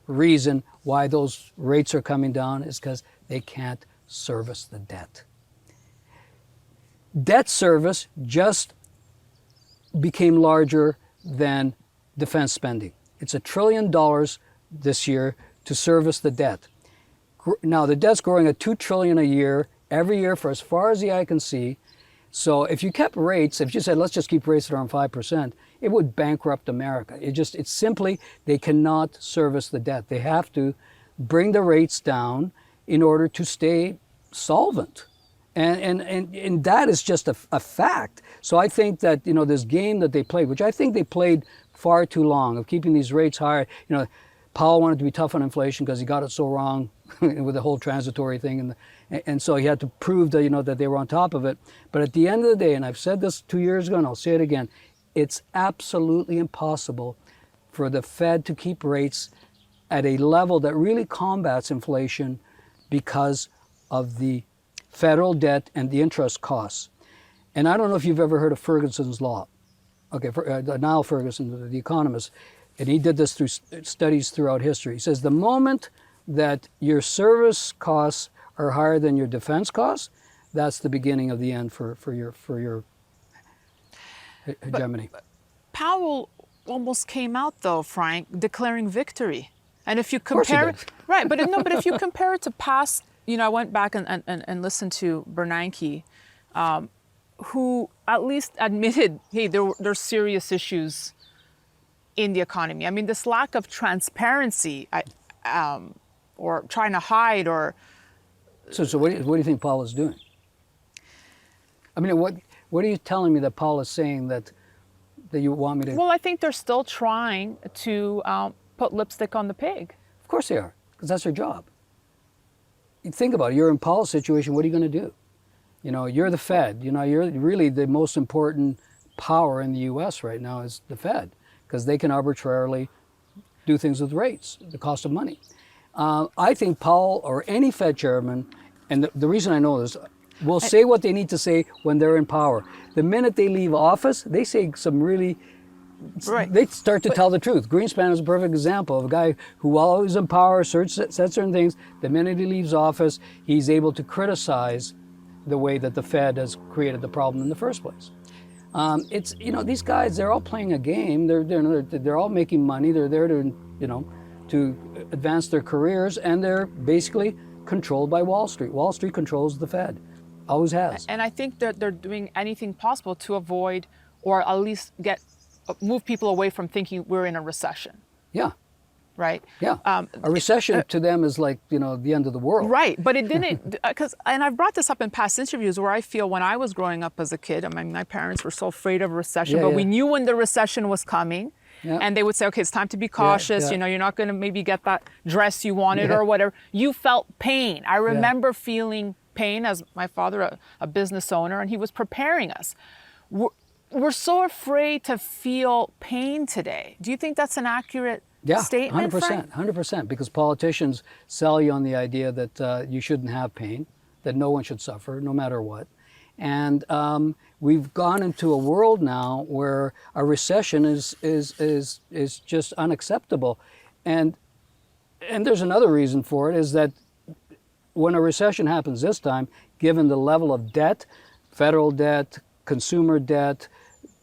reason why those rates are coming down is because they can't service the debt. Debt service just became larger than defense spending. It's $1 trillion this year to service the debt. Now the debt's growing at $2 trillion a year, every year for as far as the eye can see. So if you kept rates, if you said, let's just keep rates around 5%, it would bankrupt America. It's simply, they cannot service the debt. They have to bring the rates down in order to stay solvent. And that is just a fact. So I think that, this game that they played, which I think they played far too long, of keeping these rates higher. Powell wanted to be tough on inflation because he got it so wrong with the whole transitory thing, and so he had to prove that that they were on top of it. But at the end of the day, and I've said this 2 years ago, and I'll say it again, it's absolutely impossible for the Fed to keep rates at a level that really combats inflation because of the federal debt and the interest costs. And I don't know if you've ever heard of Ferguson's law. Okay, Niall Ferguson, the economist, and he did this through studies throughout history. He says the moment that your service costs are higher than your defense costs, that's the beginning of the end for your hegemony. But Powell almost came out though, Frank, declaring victory. And if you compare it, right, but if you compare it to past, I went back and listened to Bernanke, who at least admitted, hey, there's serious issues in the economy. I mean, this lack of transparency, or trying to hide, or. So what do you think Paul is doing? I mean, what are you telling me that Paul is saying that you want me to? Well, I think they're still trying to put lipstick on the pig. Of course they are, because that's their job. You think about it. You're in Paul's situation. What are you going to do? You're the Fed. You're really the most important power in the U.S. right now is the Fed, because they can arbitrarily do things with rates, the cost of money. I think Powell or any Fed chairman, and the reason I know this, will say what they need to say when they're in power. The minute they leave office, they say some really, they start to tell the truth. Greenspan is a perfect example of a guy who, while always in power, said certain things. The minute he leaves office, he's able to criticize the way that the Fed has created the problem in the first place. It's, you know, these guys, they're all playing a game. They're all making money. They're there to, you know, to advance their careers, and they're basically controlled by Wall Street. Wall Street controls the Fed, always has. And I think that they're doing anything possible to avoid, or at least move people away from thinking we're in a recession, Yeah, right? yeah. A recession to them is like, you know, the end of the world. Right, but it didn't, and I've brought this up in past interviews where I feel when I was growing up as a kid, I mean, my parents were so afraid of a recession, Yeah, but yeah. we knew when the recession was coming. Yeah. And they would say, okay, it's time to be cautious. yeah. You know, you're not going to maybe get that dress you wanted Yeah. or whatever. You felt pain. I remember feeling pain as my father, a business owner, and he was preparing us. We're so afraid to feel pain today. Do you think that's an accurate statement, 100%, Frank? 100%, because politicians sell you on the idea that you shouldn't have pain, that no one should suffer, no matter what. And we've gone into a world now where a recession is just unacceptable. And there's another reason for it, is that when a recession happens this time, given the level of debt, federal debt, consumer debt,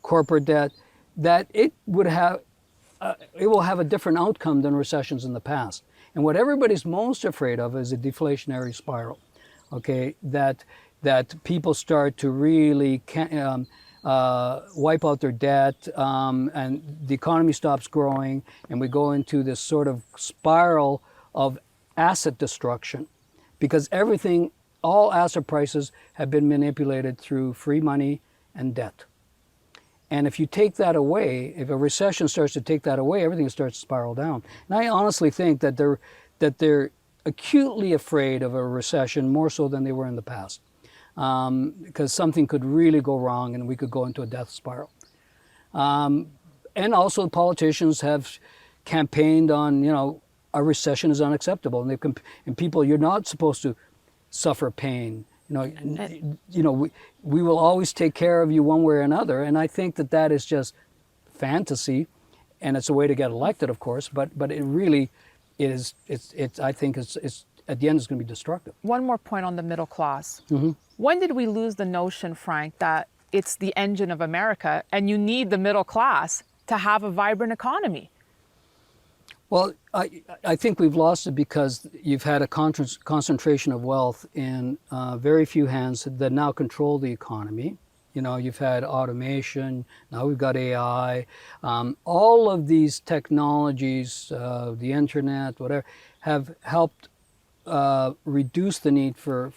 corporate debt, that it will have a different outcome than recessions in the past. And what everybody's most afraid of is a deflationary spiral, okay? That people start to really wipe out their debt, and the economy stops growing, and we go into this sort of spiral of asset destruction, because all asset prices have been manipulated through free money and debt. And if you take that away, if a recession starts to take that away, everything starts to spiral down. And I honestly think that they're acutely afraid of a recession, more so than they were in the past. Because something could really go wrong and we could go into a death spiral. And also politicians have campaigned on, you know, a recession is unacceptable. And people, you're not supposed to suffer pain. We will always take care of you one way or another. And I think that is just fantasy, and it's a way to get elected, of course, but it really is, I think it's at the end it's going to be destructive. One more point on the middle class. Mm-hmm. When did we lose the notion, Frank, that it's the engine of America and you need the middle class to have a vibrant economy? Well, I think we've lost it because you've had a concentration of wealth in very few hands that now control the economy. You know, you've had automation, now we've got AI. All of these technologies, the internet, whatever, have helped reduce the need for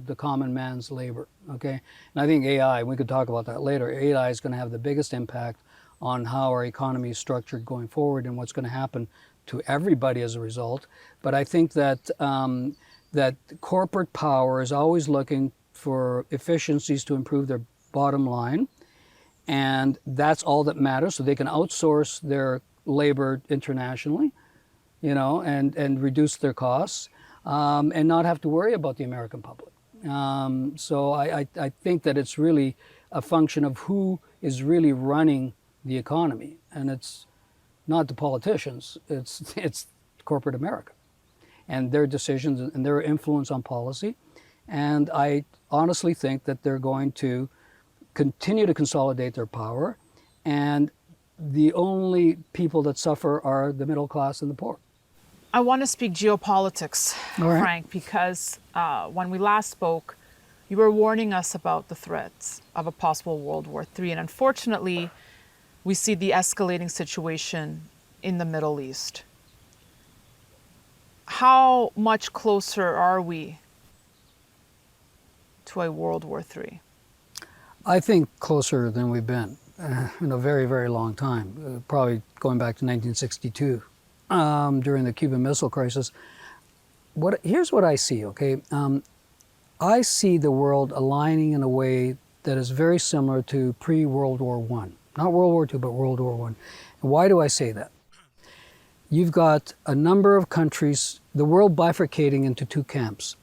the common man's labor, okay? And I think AI, we could talk about that later, AI is going to have the biggest impact on how our economy is structured going forward and what's going to happen to everybody as a result. But I think that that corporate power is always looking for efficiencies to improve their bottom line, and that's all that matters, so they can outsource their labor internationally, you know, and reduce their costs, and not have to worry about the American public. So I think that it's really a function of who is really running the economy, and it's not the politicians, it's corporate America and their decisions and their influence on policy. And I honestly think that they're going to continue to consolidate their power, and the only people that suffer are the middle class and the poor. I want to speak geopolitics, All right. Frank, because when we last spoke, you were warning us about the threats of a possible World War III. And unfortunately, we see the escalating situation in the Middle East. How much closer are we to a World War III? I think closer than we've been in a very, very long time, probably going back to 1962, during the Cuban Missile Crisis. Here's what I see, okay? I see the world aligning in a way that is very similar to pre-World War I. Not World War II, but World War I. And why do I say that? You've got a number of countries, the world bifurcating into two camps,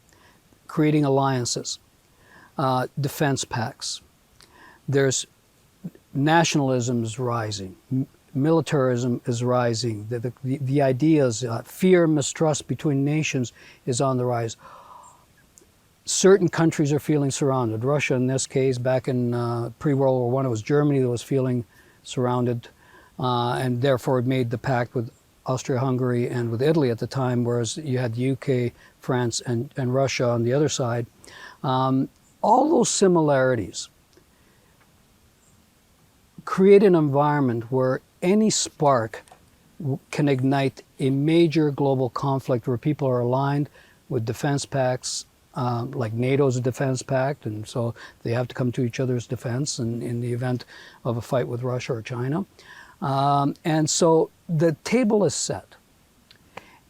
creating alliances, defense pacts. There's nationalism is rising, militarism is rising, the ideas, fear, mistrust between nations is on the rise. certain countries are feeling surrounded. Russia, in this case, back in pre-World War I, it was Germany that was feeling surrounded, and therefore it made the pact with Austria-Hungary and with Italy at the time, whereas you had the UK, France, and Russia on the other side. All those similarities create an environment where any spark can ignite a major global conflict where people are aligned with defense pacts, like NATO's a defense pact, and so they have to come to each other's defense in the event of a fight with Russia or China. And so the table is set.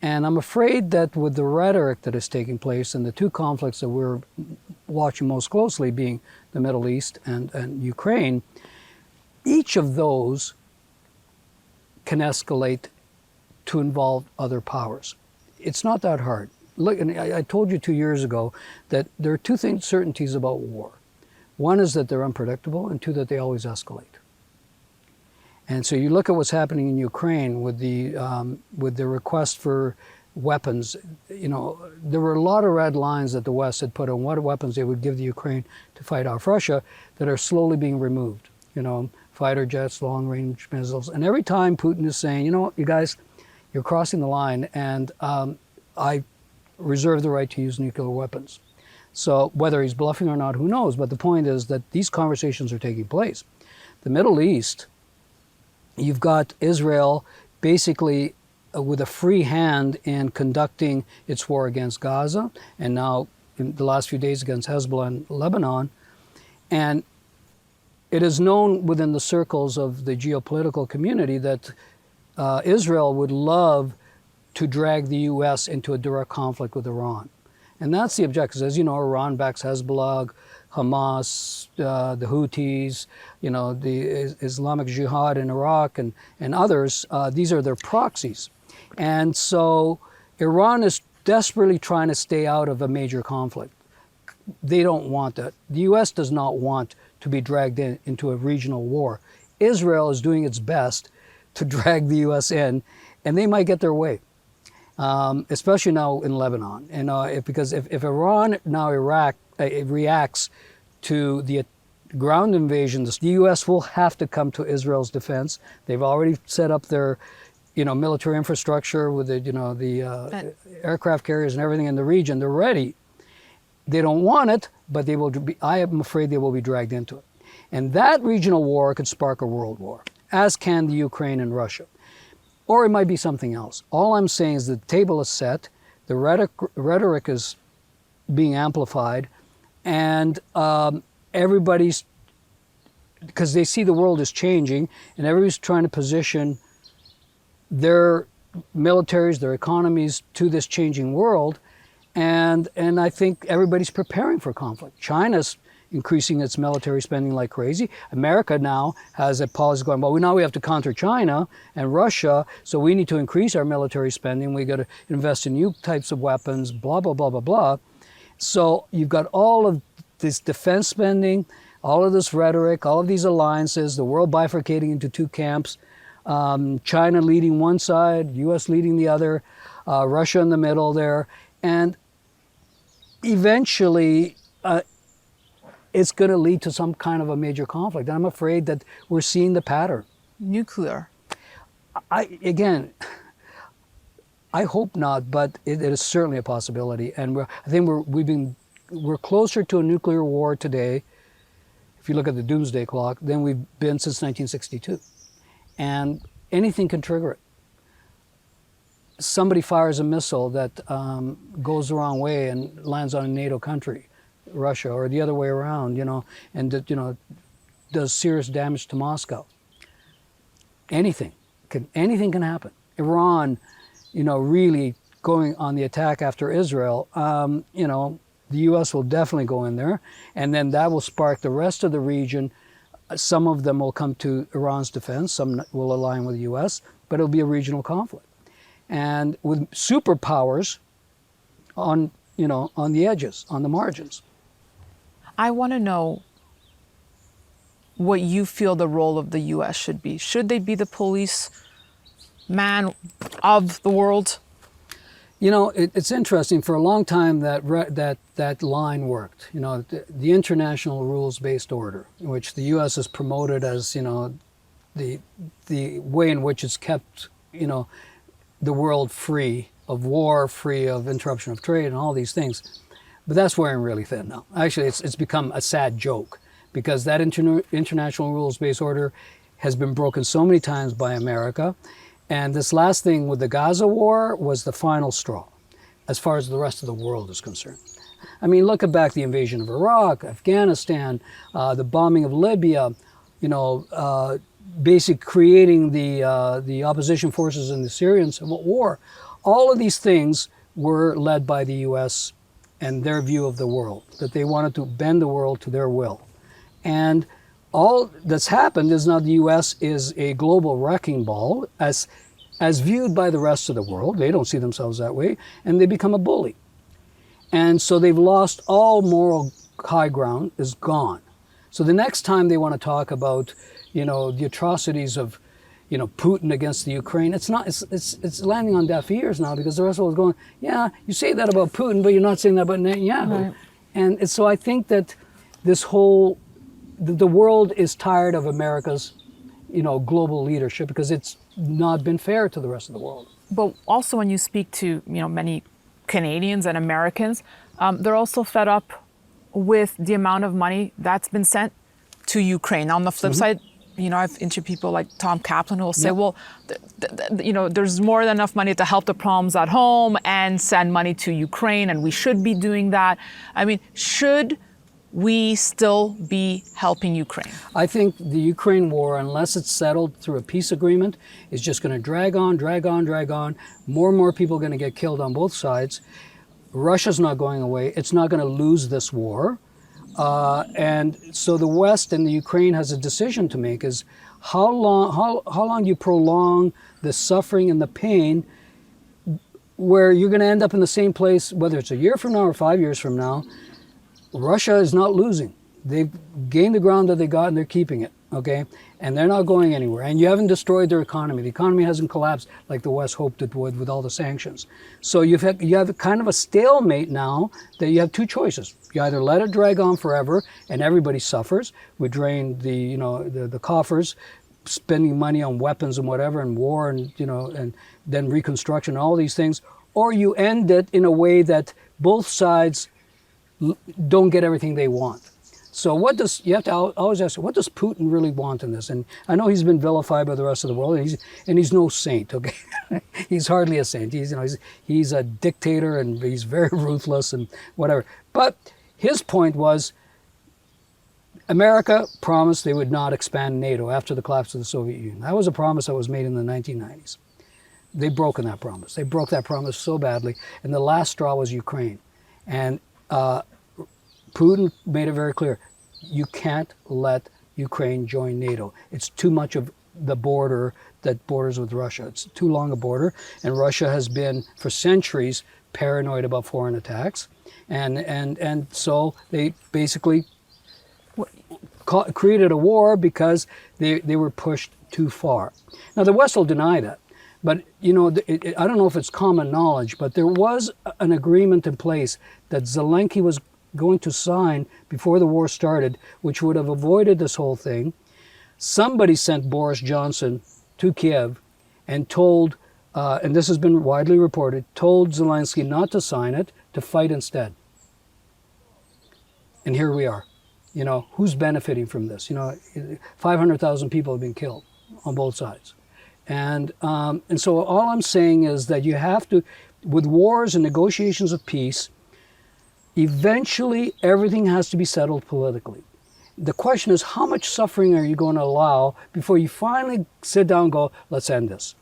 And I'm afraid that with the rhetoric that is taking place and the two conflicts that we're watching most closely, being the Middle East and Ukraine, each of those can escalate to involve other powers. It's not that hard. Look, and I told you 2 years ago that there are two certainties about war. One is that they're unpredictable, and two, that they always escalate. And so you look at what's happening in Ukraine with the request for weapons. You know, there were a lot of red lines that the West had put on what weapons they would give the Ukraine to fight off Russia that are slowly being removed. You know, fighter jets, long-range missiles. And every time Putin is saying, you know what, you guys, you're crossing the line, and I reserve the right to use nuclear weapons. So whether he's bluffing or not, who knows? But the point is that these conversations are taking place. The Middle East, you've got Israel basically with a free hand in conducting its war against Gaza, and now in the last few days against Hezbollah and Lebanon. And it is known within the circles of the geopolitical community that Israel would love to drag the U.S. into a direct conflict with Iran. And that's the objective. As you know, Iran backs Hezbollah, Hamas, the Houthis, you know, the Islamic Jihad in Iraq and others. These are their proxies. And so Iran is desperately trying to stay out of a major conflict. They don't want that. The U.S. does not want to be dragged into a regional war. Israel is doing its best to drag the U.S. in, and they might get their way. Especially now in Lebanon. And because if Iran now reacts to the ground invasion, the U.S. will have to come to Israel's defense. They've already set up their, military infrastructure with the aircraft carriers and everything in the region. They're ready. They don't want it, but they will be. I am afraid they will be dragged into it. And that regional war could spark a world war, as can the Ukraine and Russia. Or it might be something else. All I'm saying is the table is set, the rhetoric is being amplified, and everybody's, because they see the world is changing, and everybody's trying to position their militaries, their economies to this changing world, and I think everybody's preparing for conflict. China's increasing its military spending like crazy. America now has a policy going, well, now we have to counter China and Russia, so we need to increase our military spending. We got to invest in new types of weapons, blah, blah, blah, blah, blah. So you've got all of this defense spending, all of this rhetoric, all of these alliances, the world bifurcating into two camps, China leading one side, US leading the other, Russia in the middle there. And eventually, it's going to lead to some kind of a major conflict. And I'm afraid that we're seeing the pattern. Nuclear. I hope not, but it is certainly a possibility. And I think we're closer to a nuclear war today, if you look at the doomsday clock, than we've been since 1962. And anything can trigger it. Somebody fires a missile that goes the wrong way and lands on a NATO country, Russia, or the other way around, and does serious damage to Moscow. Anything can happen. Iran, really going on the attack after Israel, the U.S. will definitely go in there, and then that will spark the rest of the region. Some of them will come to Iran's defense, some will align with the U.S., but it'll be a regional conflict. And with superpowers on the edges, on the margins. I want to know what you feel the role of the U.S. should be. Should they be the policeman of the world? It's interesting. For a long time, that line worked. The international rules-based order, which the U.S. has promoted as the way in which it's kept the world free of war, free of interruption of trade, and all these things. But that's wearing really thin now. Actually, it's become a sad joke because that international rules-based order has been broken so many times by America. And this last thing with the Gaza war was the final straw, as far as the rest of the world is concerned. I mean, look back the invasion of Iraq, Afghanistan, the bombing of Libya, basically creating the opposition forces in the Syrian civil war. All of these things were led by the U.S. and their view of the world, that they wanted to bend the world to their will. And all that's happened is now the U.S. is a global wrecking ball as viewed by the rest of the world. They don't see themselves that way, and they become a bully. And so they've lost all moral high ground, is gone. So the next time they want to talk about, the atrocities of, Putin against the Ukraine, it's landing on deaf ears now because the rest of the world is going, yeah, you say that about Putin, but you're not saying that about Netanyahu. Right. And so I think that this whole the world is tired of America's, global leadership because it's not been fair to the rest of the world. But also when you speak to, many Canadians and Americans, they're also fed up with the amount of money that's been sent to Ukraine. On the flip side, I've interviewed people like Tom Kaplan who will say, well, there's more than enough money to help the problems at home and send money to Ukraine, and we should be doing that. I mean, should we still be helping Ukraine? I think the Ukraine war, unless it's settled through a peace agreement, is just going to drag on, drag on, drag on. More and more people are going to get killed on both sides. Russia's not going away. It's not going to lose this war. And so the West and the Ukraine has a decision to make: is how long do you prolong the suffering and the pain where you're going to end up in the same place, whether it's a year from now or 5 years from now. Russia is not losing. They've gained the ground that they got and they're keeping it, okay? And they're not going anywhere. And you haven't destroyed their economy. The economy hasn't collapsed like the West hoped it would with all the sanctions. So you have kind of a stalemate now that you have two choices. You either let it drag on forever and everybody suffers. We drain the coffers, spending money on weapons and whatever, and war and and then reconstruction and all these things, or you end it in a way that both sides don't get everything they want. So you have to always ask, what does Putin really want in this? And I know he's been vilified by the rest of the world, and he's no saint, okay? He's hardly a saint. He's a dictator, and he's very ruthless and whatever. But his point was, America promised they would not expand NATO after the collapse of the Soviet Union. That was a promise that was made in the 1990s. They've broken that promise. They broke that promise so badly, and the last straw was Ukraine. And Putin made it very clear, you can't let Ukraine join NATO. It's too much of the border that borders with Russia. It's too long a border, and Russia has been, for centuries, paranoid about foreign attacks. And so they basically created a war because they were pushed too far. Now, the West will deny that. But, I don't know if it's common knowledge, but there was an agreement in place that Zelensky was going to sign before the war started, which would have avoided this whole thing. Somebody sent Boris Johnson to Kiev and told, and this has been widely reported, told Zelensky not to sign it, to fight instead. And here we are. Who's benefiting from this? 500,000 people have been killed on both sides. And so all I'm saying is that you have to, with wars and negotiations of peace, eventually everything has to be settled politically. The question is, how much suffering are you going to allow before you finally sit down and go, let's end this?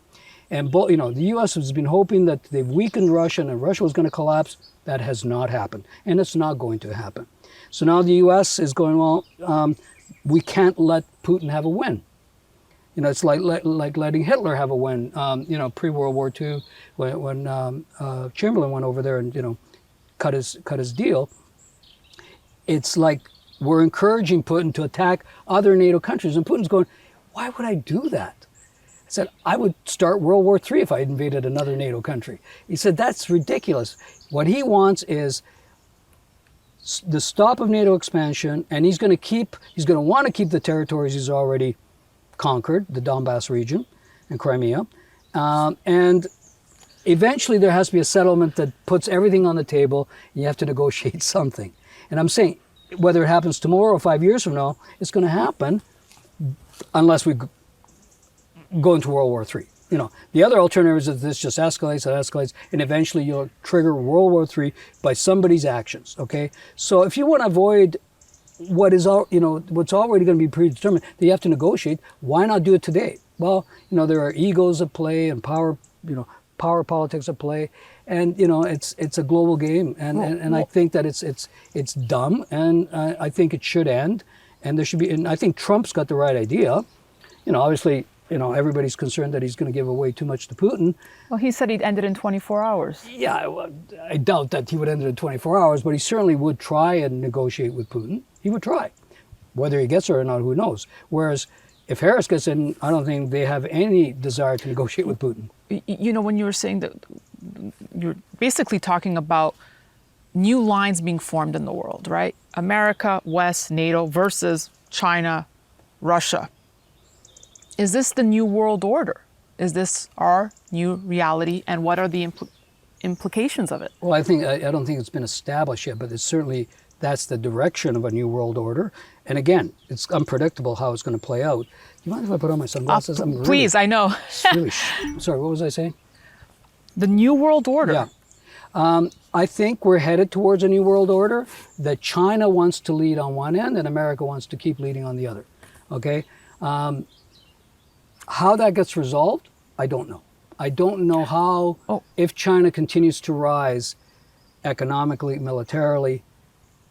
And the U.S. has been hoping that they've weakened Russia and Russia was going to collapse. That has not happened, and it's not going to happen. So now the U.S. is going, well, we can't let Putin have a win. It's like letting Hitler have a win. Pre-World War II, when Chamberlain went over there and cut his deal. It's like we're encouraging Putin to attack other NATO countries, and Putin's going, why would I do that? said, I would start World War III if I invaded another NATO country. He said, that's ridiculous. What he wants is the stop of NATO expansion, and he's going to want to keep the territories he's already conquered, the Donbass region and Crimea. And eventually there has to be a settlement that puts everything on the table, and you have to negotiate something. And I'm saying, whether it happens tomorrow or 5 years from now, it's going to happen unless we go into World War III. You know, the other alternative is that this just escalates, and eventually you'll trigger World War III by somebody's actions. Okay, so if you want to avoid what's already going to be predetermined, that you have to negotiate. Why not do it today? Well, there are egos at play and power politics at play, and it's a global game, and I think that it's dumb, and I think it should end, and there should be. And I think Trump's got the right idea. Obviously. Everybody's concerned that he's going to give away too much to Putin. Well, he said he'd end it in 24 hours. Yeah, I doubt that he would end it in 24 hours, but he certainly would try and negotiate with Putin. He would try. Whether he gets it or not, who knows? Whereas if Harris gets in, I don't think they have any desire to negotiate with Putin. When you were saying that, you're basically talking about new lines being formed in the world, right? America, West, NATO versus China, Russia. Is this the new world order? Is this our new reality, and what are the implications of it? Well, I don't think it's been established yet, but that's the direction of a new world order. And again, it's unpredictable how it's going to play out. Do you mind if I put on my sunglasses? Please, I know. Sorry, what was I saying? The new world order. Yeah. I think we're headed towards a new world order that China wants to lead on one end and America wants to keep leading on the other. Okay? How that gets resolved, I don't know. I don't know how, if China continues to rise economically, militarily,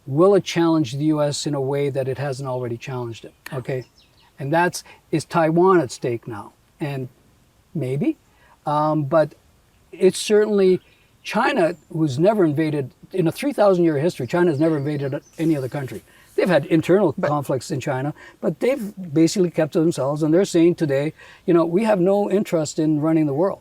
will it challenge the U.S. in a way that it hasn't already challenged it? Okay? And is Taiwan at stake now? And maybe. But it's certainly China, who's never invaded, in a 3,000-year history, China has never invaded any other country. They've had internal conflicts in China, but they've basically kept to themselves, and they're saying today, we have no interest in running the world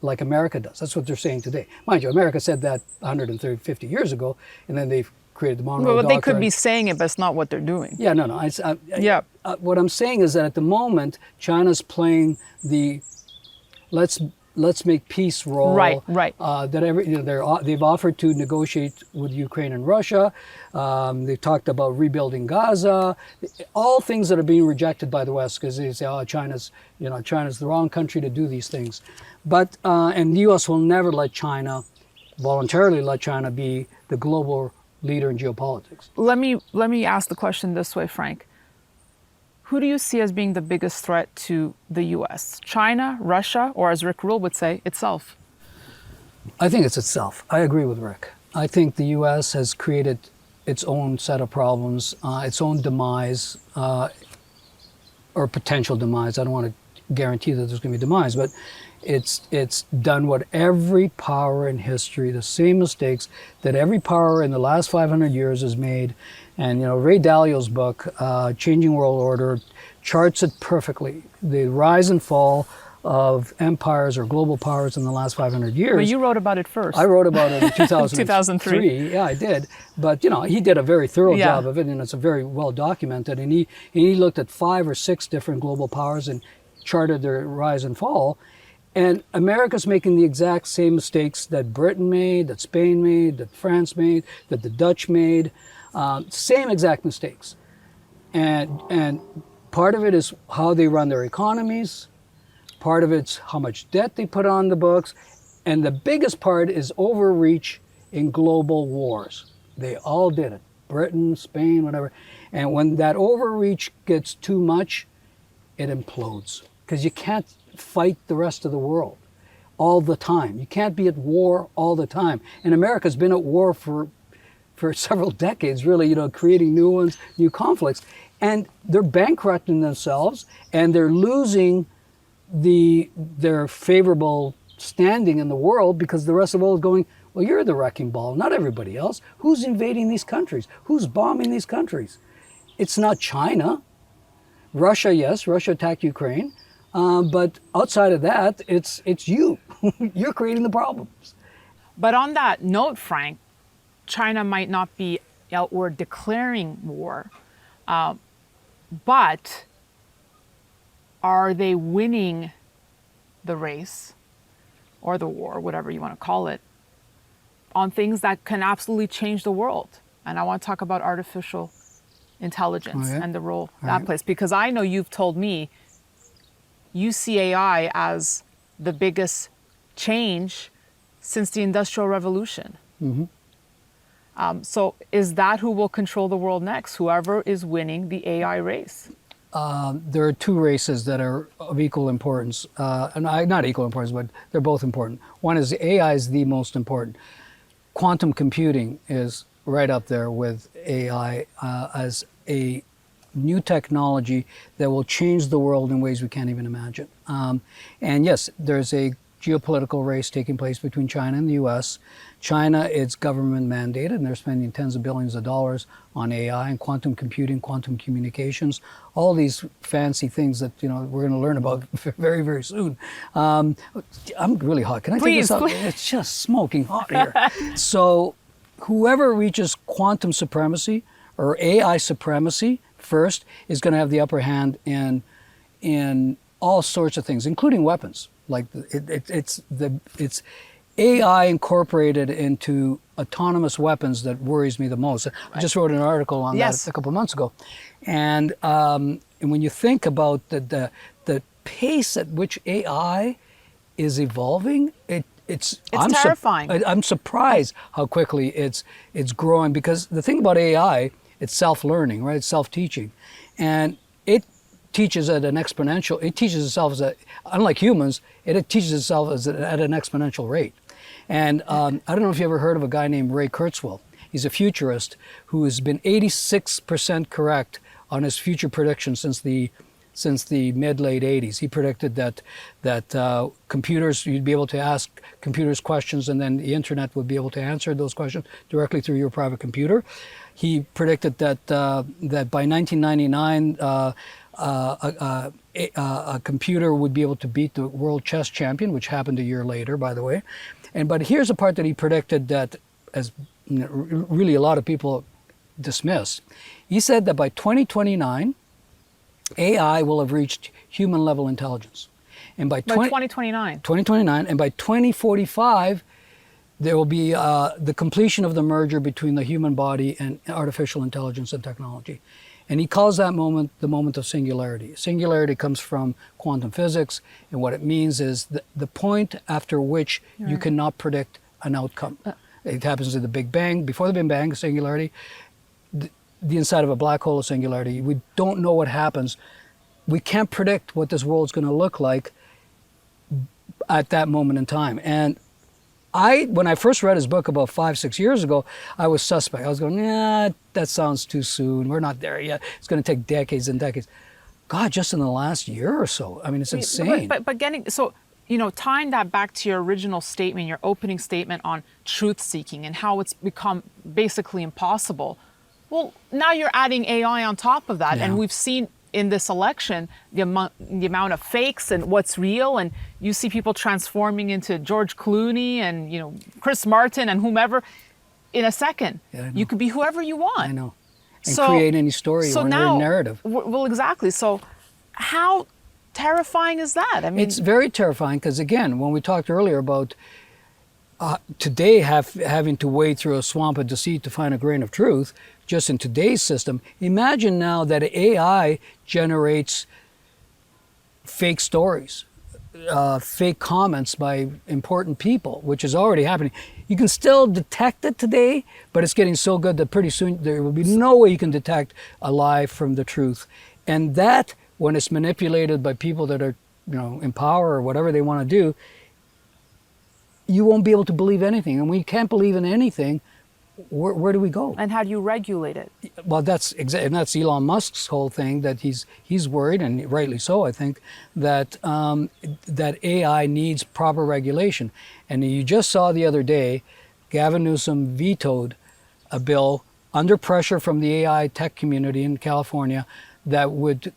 like America does. That's what they're saying today. Mind you, America said that 150 years ago, and then they've created the Monroe Doctrine. They could be saying it, but it's not what they're doing. Yeah, no. What I'm saying is that at the moment, China's playing the let's make peace role. Right. They've offered to negotiate with Ukraine and Russia. They've talked about rebuilding Gaza. All things that are being rejected by the West because they say, China's the wrong country to do these things. But and the U.S. will never voluntarily let China be the global leader in geopolitics. Let me ask the question this way, Frank. Who do you see as being the biggest threat to the U.S.? China, Russia, or as Rick Rule would say, itself? I think it's itself. I agree with Rick. I think the U.S. has created its own set of problems, its own demise, or potential demise. I don't want to guarantee that there's going to be demise, but it's done what every power in history, the same mistakes that every power in the last 500 years has made. And Ray Dalio's book, Changing World Order, charts it perfectly. The rise and fall of empires or global powers in the last 500 years. But you wrote about it first. I wrote about it in 2003. Yeah, I did. But he did a very thorough job of it, and it's a very well documented. And he looked at 5 or 6 different global powers and charted their rise and fall. And America's making the exact same mistakes that Britain made, that Spain made, that France made, that the Dutch made. Same exact mistakes. And part of it is how they run their economies. Part of it's how much debt they put on the books. And the biggest part is overreach in global wars. They all did it. Britain, Spain, whatever. And when that overreach gets too much, it implodes. Because you can't fight the rest of the world all the time. You can't be at war all the time. And America's been at war for several decades, really, creating new ones, new conflicts. And they're bankrupting themselves, and they're losing their favorable standing in the world because the rest of the world is going, well, you're the wrecking ball, not everybody else. Who's invading these countries? Who's bombing these countries? It's not China. Russia, yes, Russia attacked Ukraine. But outside of that, it's you. You're creating the problems. But on that note, Frank, China might not be outward declaring war, but are they winning the race or the war, whatever you want to call it, on things that can absolutely change the world? And I want to talk about artificial intelligence and the role that plays, because I know you've told me you see AI as the biggest change since the Industrial Revolution. So is that who will control the world next? Whoever is winning the AI race? There are two races that are of equal importance, not equal importance, but they're both important. One is AI is the most important. Quantum computing is right up there with AI as a new technology that will change the world in ways we can't even imagine. And yes, there's a geopolitical race taking place between China and the US. China, it's government mandated, and they're spending tens of billions of dollars on AI and quantum computing, quantum communications, all these fancy things that we're going to learn about very, very soon. I'm really hot. Can I take this up? It's just smoking hot here. So whoever reaches quantum supremacy or AI supremacy first is going to have the upper hand in all sorts of things, including weapons. Like it's AI incorporated into autonomous weapons that worries me the most. I just wrote an article on that a couple of months ago, and when you think about the pace at which AI is evolving, it's terrifying. I'm surprised how quickly it's growing, because the thing about AI, it's self-learning, right? It's self-teaching, and it teaches at an exponential. It teaches itself unlike humans, it teaches itself at an exponential rate. And I don't know if you ever heard of a guy named Ray Kurzweil. He's a futurist who has been 86% correct on his future predictions since the mid-late 80s. He predicted that computers, you'd be able to ask computers questions, and then the internet would be able to answer those questions directly through your private computer. He predicted that by 1999, a computer would be able to beat the world chess champion, which happened a year later, by the way. But here's a part that he predicted that, as really a lot of people dismiss. He said that by 2029, AI will have reached human level intelligence. And by 2029. 2029, and by 2045, there will be the completion of the merger between the human body and artificial intelligence and technology. And he calls that moment the moment of singularity. Singularity comes from quantum physics, and what it means is the point after which you cannot predict an outcome. It happens at the Big Bang. Before the Big Bang, singularity. The inside of a black hole is singularity. We don't know what happens. We can't predict what this world's going to look like at that moment in time. And when I first read his book about 5-6 years ago, I was suspect. I was going, that sounds too soon. We're not there yet. It's going to take decades and decades. God, just in the last year or so. I mean, it's insane. But tying that back to your original statement, your opening statement on truth seeking and how it's become basically impossible. Well, now you're adding AI on top of that, and we've seen in this election the amount of fakes and what's real, and you see people transforming into George Clooney and Chris Martin and whomever in a second. You could be whoever you want. I know, and create any story or any narrative. Well, exactly. So, how terrifying is that? I mean, it's very terrifying, because again, when we talked earlier about today having to wade through a swamp of deceit to find a grain of truth, just in today's system, imagine now that AI generates fake stories, fake comments by important people, which is already happening. You can still detect it today, but it's getting so good that pretty soon there will be no way you can detect a lie from the truth. And that, when it's manipulated by people that are in power or whatever they want to do, you won't be able to believe anything. And when you can't believe in anything, where do we go? And how do you regulate it? Well, that's Elon Musk's whole thing, that he's worried, and rightly so, I think, that that AI needs proper regulation. And you just saw the other day, Gavin Newsom vetoed a bill under pressure from the AI tech community in California that would,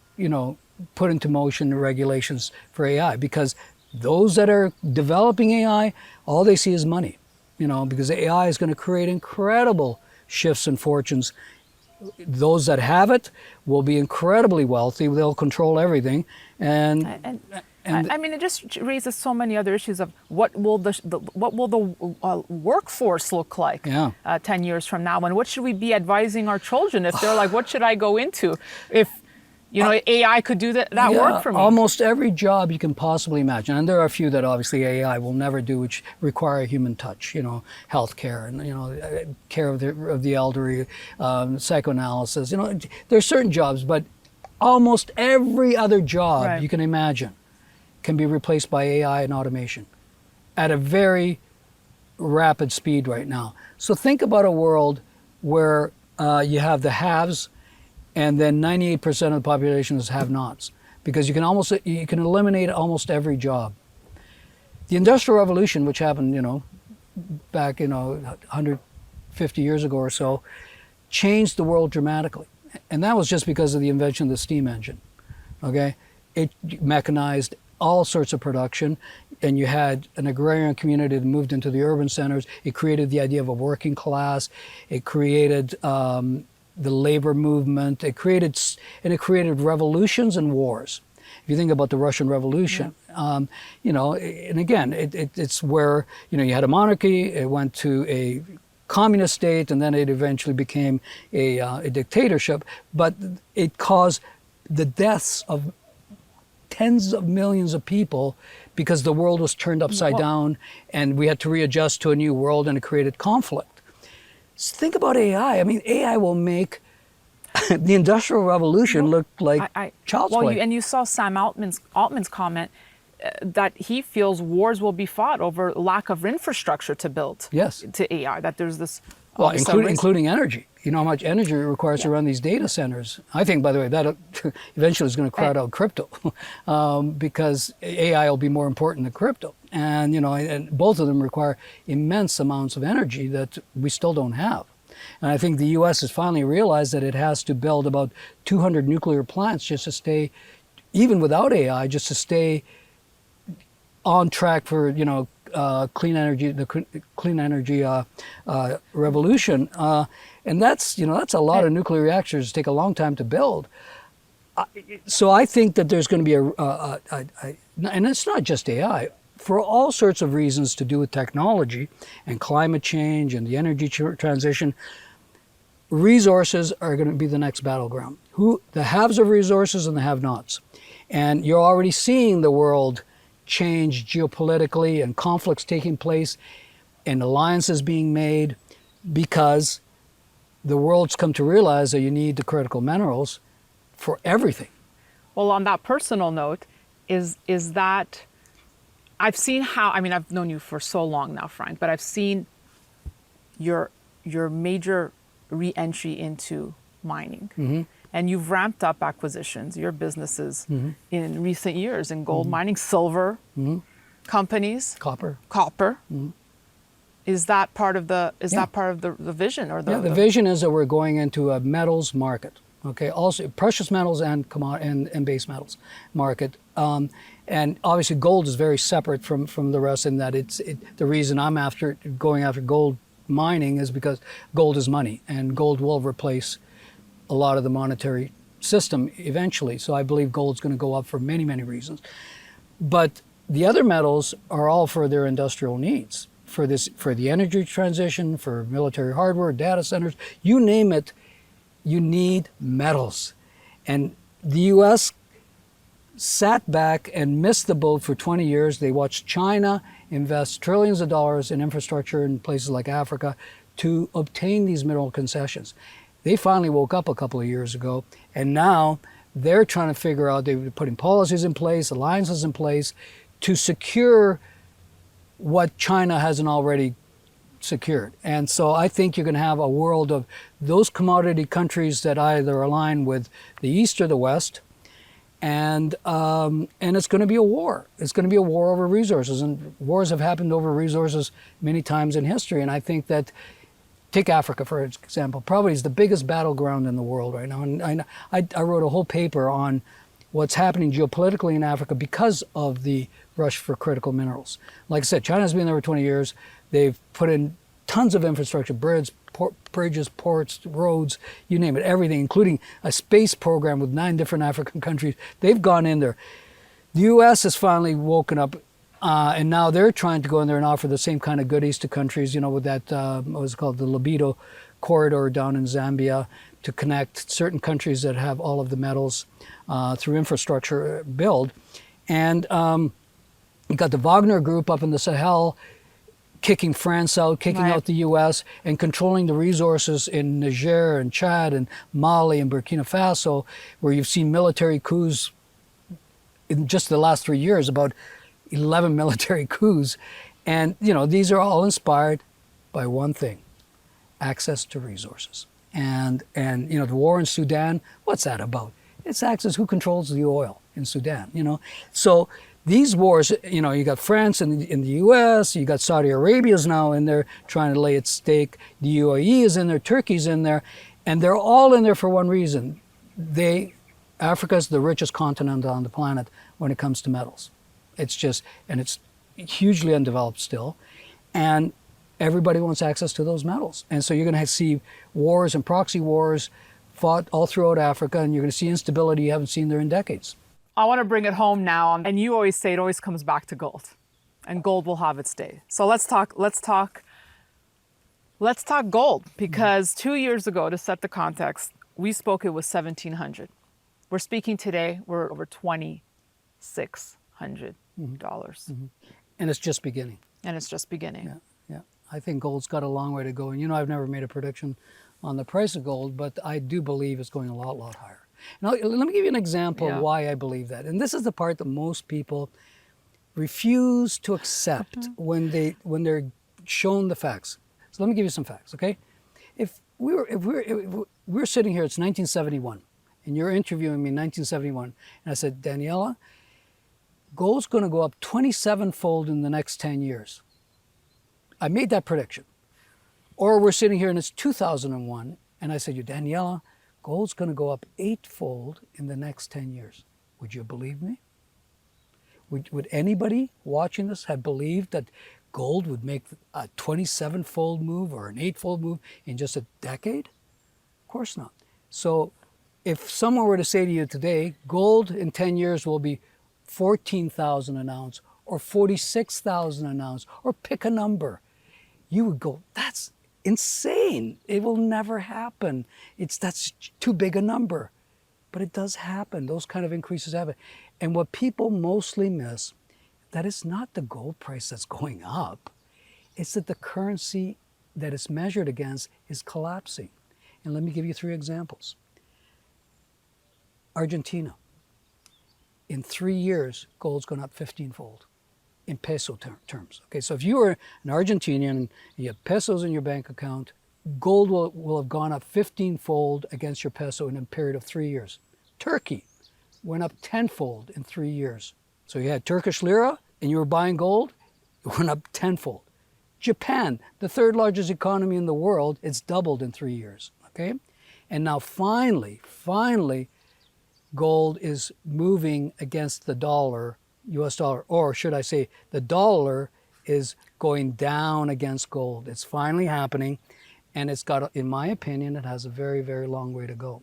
put into motion the regulations for AI, because those that are developing AI, all they see is money, because AI is going to create incredible shifts in fortunes. Those that have it will be incredibly wealthy. They'll control everything. And I mean, it just raises so many other issues of what will the workforce look like 10 years from now, and what should we be advising our children if they're like, what should I go into if AI could do that work for me? Almost every job you can possibly imagine, and there are a few that obviously AI will never do, which require human touch. Healthcare and care of the elderly, psychoanalysis. There's certain jobs, but almost every other job you can imagine can be replaced by AI and automation at a very rapid speed right now. So think about a world where you have the haves, and then 98% of the population is have-nots, because you can eliminate almost every job. The Industrial Revolution, which happened, back 150 years ago or so, changed the world dramatically, and that was just because of the invention of the steam engine. Okay, it mechanized all sorts of production, and you had an agrarian community that moved into the urban centers. It created the idea of a working class. It created the labor movement. It created revolutions and wars. If you think about the Russian Revolution, and again, it's where you had a monarchy. It went to a communist state, and then it eventually became a dictatorship. But it caused the deaths of tens of millions of people, because the world was turned upside down, and we had to readjust to a new world, and it created conflict. So think about AI. I mean, AI will make the Industrial Revolution look like child's play. And you saw Sam Altman's comment that he feels wars will be fought over lack of infrastructure to build to AI, that there's this... Well, including energy. You know how much energy it requires to run these data centers. I think, by the way, that eventually is going to crowd out crypto, because AI will be more important than crypto. And, and both of them require immense amounts of energy that we still don't have. And I think the U.S. has finally realized that it has to build about 200 nuclear plants just to stay, even without AI, just to stay on track for, clean energy, the clean energy revolution, and that's a lot of nuclear reactors. Take a long time to build. So I think that there's going to be and it's not just AI, for all sorts of reasons to do with technology and climate change and the energy transition. Resources are going to be the next battleground. The haves of resources and the have-nots, and you're already seeing the world change geopolitically, and conflicts taking place and alliances being made, because the world's come to realize that you need the critical minerals for everything. Well, on that personal note, is that I've seen how, I've known you for so long now, Frank, but I've seen your major re-entry into mining. Mm-hmm. And you've ramped up acquisitions, your businesses in recent years in gold mining, silver companies, copper. Mm-hmm. Is that part of the vision, or the vision is that we're going into a metals market. Okay, also precious metals and base metals market. And obviously gold is very separate from the rest, in that the reason I'm going after gold mining is because gold is money, and gold will replace a lot of the monetary system eventually. So I believe gold's going to go up for many, many reasons. But the other metals are all for their industrial needs, for the energy transition, for military hardware, data centers, you name it, you need metals. And the US sat back and missed the boat for 20 years. They watched China invest trillions of dollars in infrastructure in places like Africa to obtain these mineral concessions. They finally woke up a couple of years ago, and now they're trying to figure out, they're putting policies in place, alliances in place to secure what China hasn't already secured. And so I think you're going to have a world of those commodity countries that either align with the East or the West, and it's going to be a war. It's going to be a war over resources, and wars have happened over resources many times in history. And I think that, take Africa for example, probably is the biggest battleground in the world right now. And I wrote a whole paper on what's happening geopolitically in Africa because of the rush for critical minerals. Like I said, China's been there for 20 years. They've put in tons of infrastructure, bridges, ports, roads, you name it, everything, including a space program with 9 different African countries. They've gone in there. The U.S. has finally woken up, and now they're trying to go in there and offer the same kind of goodies to countries, with that, what was it called, the Libido corridor down in Zambia, to connect certain countries that have all of the metals through infrastructure build. And you got the Wagner Group up in the Sahel kicking France out, kicking out the U.S., and controlling the resources in Niger and Chad and Mali and Burkina Faso, where you've seen military coups in just the last 3 years, about 11 military coups. And, these are all inspired by one thing: access to resources. And the war in Sudan, what's that about? It's access, who controls the oil in Sudan, So these wars, you got France in the U.S., you got Saudi Arabia's now in there trying to lay its stake, the UAE is in there, Turkey's in there, and they're all in there for one reason. Africa's the richest continent on the planet when it comes to metals. It's hugely undeveloped still, and everybody wants access to those metals. And so you're going to see wars and proxy wars fought all throughout Africa, and you're going to see instability you haven't seen there in decades. I want to bring it home now, and you always say it always comes back to gold, and gold will have its day. So let's talk gold, because 2 years ago, to set the context, we spoke it was 1,700. We're speaking today, we're over $2,600. Mm-hmm. And it's just beginning. Yeah. I think gold's got a long way to go. And I've never made a prediction on the price of gold, but I do believe it's going a lot higher. Now, let me give you an example of why I believe that. And this is the part that most people refuse to accept when they're shown the facts. So let me give you some facts, okay? If we're sitting here, it's 1971, and you're interviewing me in 1971, and I said, Daniela, gold's going to go up 27-fold in the next 10 years. I made that prediction. Or we're sitting here and it's 2001, and I said, Daniela, gold's going to go up 8-fold in the next 10 years. Would you believe me? Would anybody watching this have believed that gold would make a 27-fold move or an 8-fold move in just a decade? Of course not. So if someone were to say to you today, gold in 10 years will be 14,000 an ounce or 46,000 an ounce, or pick a number, you would go, that's insane. It will never happen. That's too big a number. But it does happen. Those kind of increases happen. And what people mostly miss, that it's not the gold price that's going up. It's that the currency that it's measured against is collapsing. And let me give you 3 examples. Argentina. In 3 years, gold's gone up 15-fold in peso terms. Okay, so if you were an Argentinian and you have pesos in your bank account, gold will have gone up 15-fold against your peso in a period of 3 years. Turkey went up 10-fold in 3 years. So you had Turkish lira and you were buying gold, it went up 10-fold. Japan, the 3rd largest economy in the world, it's doubled in 3 years. Okay, and now finally, gold is moving against the dollar, US dollar, or should I say the dollar is going down against gold. It's finally happening, and it's got, in my opinion, it has a very, very long way to go.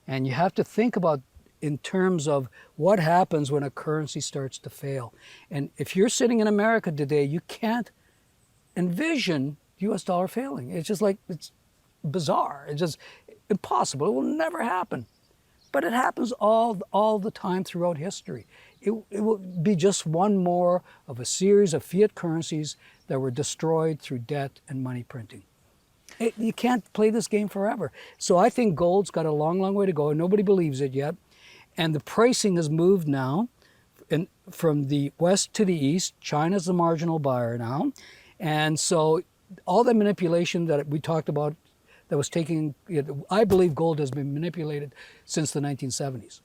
And you have to think about in terms of what happens when a currency starts to fail. And if you're sitting in America today, you can't envision US dollar failing. It's just like, it's bizarre. It's just impossible. It will never happen. But it happens all the time throughout history. It will be just one more of a series of fiat currencies that were destroyed through debt and money printing. You can't play this game forever. So I think gold's got a long, long way to go, and nobody believes it yet. And the pricing has moved now from the west to the east. China's the marginal buyer now. And so all the manipulation that we talked about that was taking, I believe gold has been manipulated since the 1970s.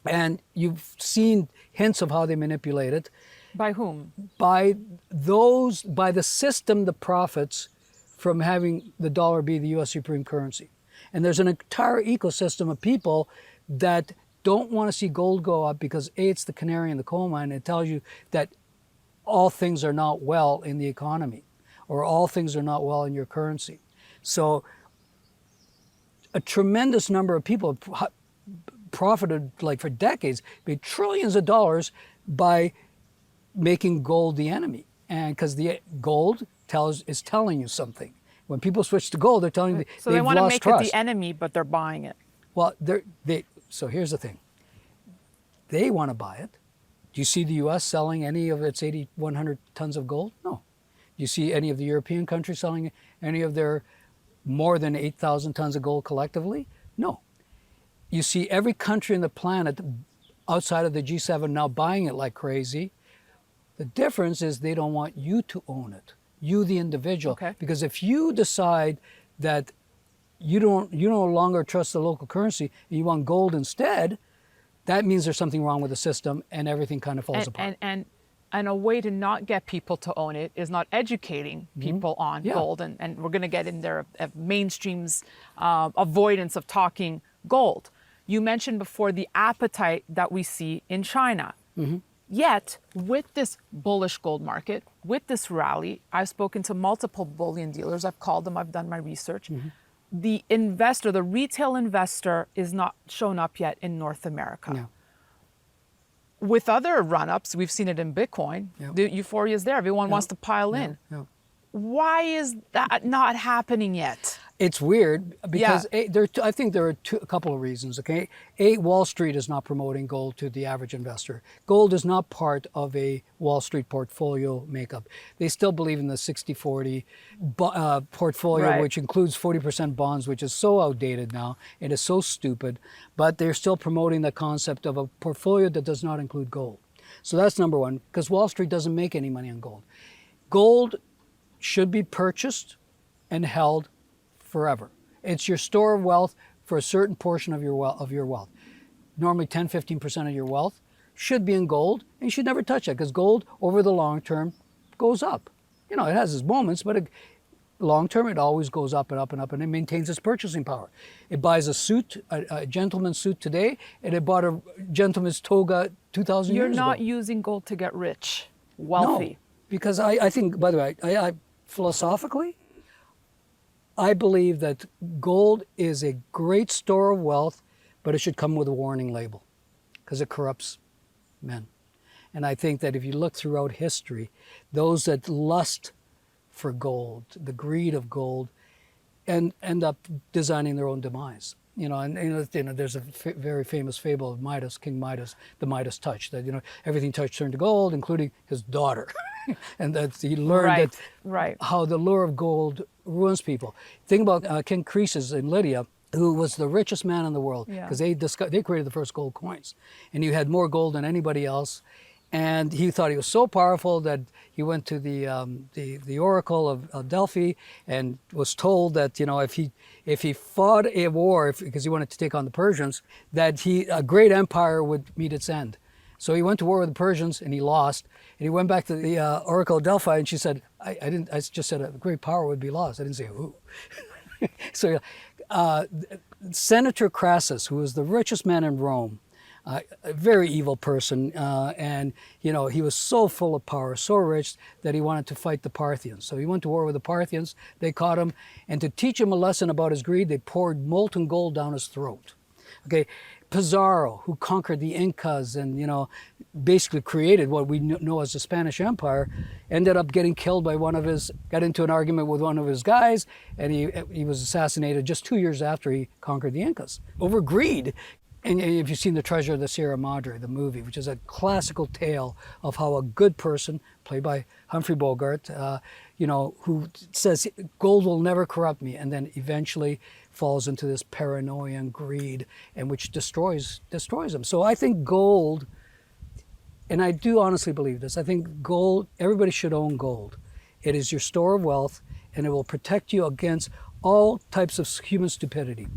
And you've seen hints of how they manipulate it. By whom? By the system that profits from having the dollar be the U.S. supreme currency. And there's an entire ecosystem of people that don't want to see gold go up because A, it's the canary in the coal mine. It tells you that all things are not well in the economy, or all things are not well in your currency. So a tremendous number of people have profited like for decades, made trillions of dollars by making gold the enemy. And because the gold is telling you something. When people switch to gold, they're telling you So they they've want to lost make trust. it the enemy, but they're buying it. Well, so here's the thing. They want to buy it. Do you see the U.S. selling any of its 8,100 tons of gold? No. Do you see any of the European countries selling any of their more than 8,000 tons of gold collectively? No. You see every country on the planet outside of the G7 now buying it like crazy. The difference is they don't want you to own it, you the individual. Okay. Because if you decide that you no longer trust the local currency and you want gold instead, that means there's something wrong with the system and everything kind of falls apart. And a way to not get people to own it is not educating people on gold. And we're going to get in there of mainstream's avoidance of talking gold. You mentioned before the appetite that we see in China. Yet, with this bullish gold market, with this rally, I've spoken to multiple bullion dealers. I've called them, I've done my research. The investor, the retail investor, is not shown up yet in North America. No. With other run-ups, we've seen it in Bitcoin. The euphoria is there. Everyone wants to pile in. Why is that not happening yet? It's weird because I think there are a couple of reasons, okay? A, Wall Street is not promoting gold to the average investor. Gold is not part of a Wall Street portfolio makeup. They still believe in the 60-40 portfolio, which includes 40% bonds, which is so outdated now. It is so stupid, but they're still promoting the concept of a portfolio that does not include gold. So that's number one, because Wall Street doesn't make any money on gold. Gold should be purchased and held forever. It's your store of wealth for a certain portion of your wealth. Normally 10-15% of your wealth should be in gold, and you should never touch it because gold over the long term goes up. You know, it has its moments, but long term it always goes up and up and up, and it maintains its purchasing power. It buys a suit, a gentleman's suit today, and it bought a gentleman's toga 2,000 years ago. You're not using gold to get rich, wealthy. No, because I think, by the way, I philosophically, I believe that gold is a great store of wealth, but it should come with a warning label because it corrupts men. And I think that if you look throughout history, those that lust for gold, the greed of gold, and end up designing their own demise. You know, and there's a very famous fable of Midas, King Midas, the Midas touch, that, you know, everything touched turned to gold, including his daughter. And that he learned how the lure of gold ruins people. Think about King Croesus in Lydia, who was the richest man in the world, because they created the first gold coins. And he had more gold than anybody else. And he thought he was so powerful that he went to the oracle of Delphi and was told that, you know, if he fought a war, because he wanted to take on the Persians, that a great empire would meet its end. So he went to war with the Persians and he lost. And he went back to the oracle of Delphi, and she said, I just said a great power would be lost. I didn't say who. So Senator Crassus, who was the richest man in Rome, a very evil person, and you know, he was so full of power, so rich that he wanted to fight the Parthians. So he went to war with the Parthians. They caught him, and to teach him a lesson about his greed, they poured molten gold down his throat. Okay, Pizarro, who conquered the Incas and, you know, basically created what we know as the Spanish Empire, ended up getting killed by got into an argument with one of his guys, and he was assassinated just 2 years after he conquered the Incas over greed. And if you've seen The Treasure of the Sierra Madre, the movie, which is a classical tale of how a good person, played by Humphrey Bogart, you know, who says gold will never corrupt me, and then eventually falls into this paranoia and greed, and which destroys him. So I think gold, and I do honestly believe this, I think gold, everybody should own gold. It is your store of wealth, and it will protect you against all types of human stupidity.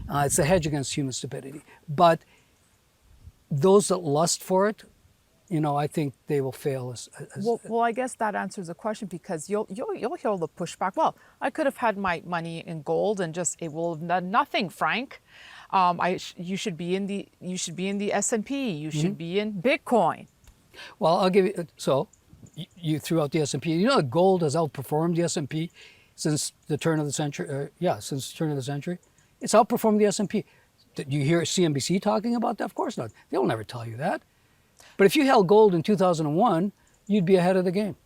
It's a hedge against human stupidity. But those that lust for it I think they will fail as Well, I guess that answers the question because you'll hear all the pushback. Well, I could have had my money in gold and just it will have done nothing, Frank. You should be in the S&P. You should be in Bitcoin. Well, I'll give you, so you threw out the S&P. You know, gold has outperformed the S&P since the turn of the century. Since the turn of the century. It's outperformed the S&P. Did you hear CNBC talking about that? Of course not. They'll never tell you that. But if you held gold in 2001, you'd be ahead of the game.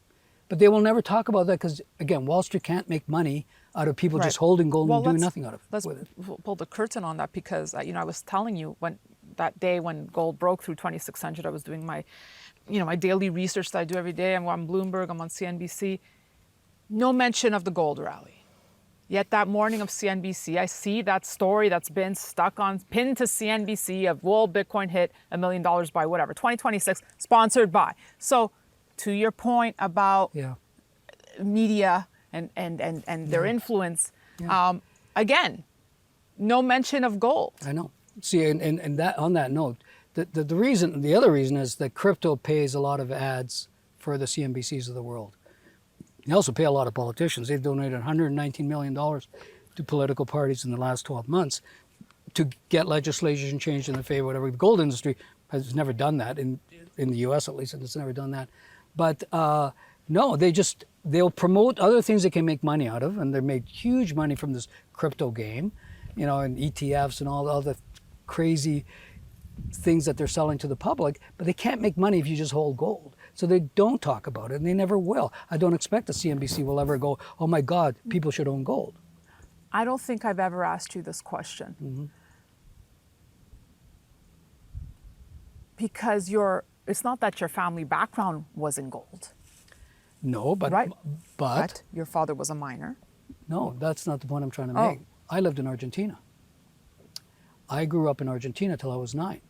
But they will never talk about that because, again, Wall Street can't make money out of people just holding gold and doing nothing out of it. Let's pull the curtain on that because, I was telling you that day when gold broke through 2,600, I was doing my daily research that I do every day. I'm on Bloomberg, I'm on CNBC. No mention of the gold rally. Yet that morning of CNBC, I see that story that's been pinned to CNBC of will Bitcoin hit $1 million by whatever, 2026, sponsored by. So to your point about media and their influence, again, no mention of gold. I know. See, and that on that note, the other reason is that crypto pays a lot of ads for the CNBCs of the world. They also pay a lot of politicians. They've donated $119 million to political parties in the last 12 months to get legislation changed in their favor, whatever. The gold industry has never done that, in the U.S. at least, it's never done that. But no, they'll promote other things they can make money out of, and they made huge money from this crypto game, and ETFs and all the crazy things that they're selling to the public, but they can't make money if you just hold gold. So they don't talk about it, and they never will. I don't expect the CNBC will ever go, oh my God, people should own gold. I don't think I've ever asked you this question. Mm-hmm. Because it's not that your family background was in gold. No, but right. But your father was a miner. No, that's not the point I'm trying to make. I lived in Argentina. I grew up in Argentina till I was 9.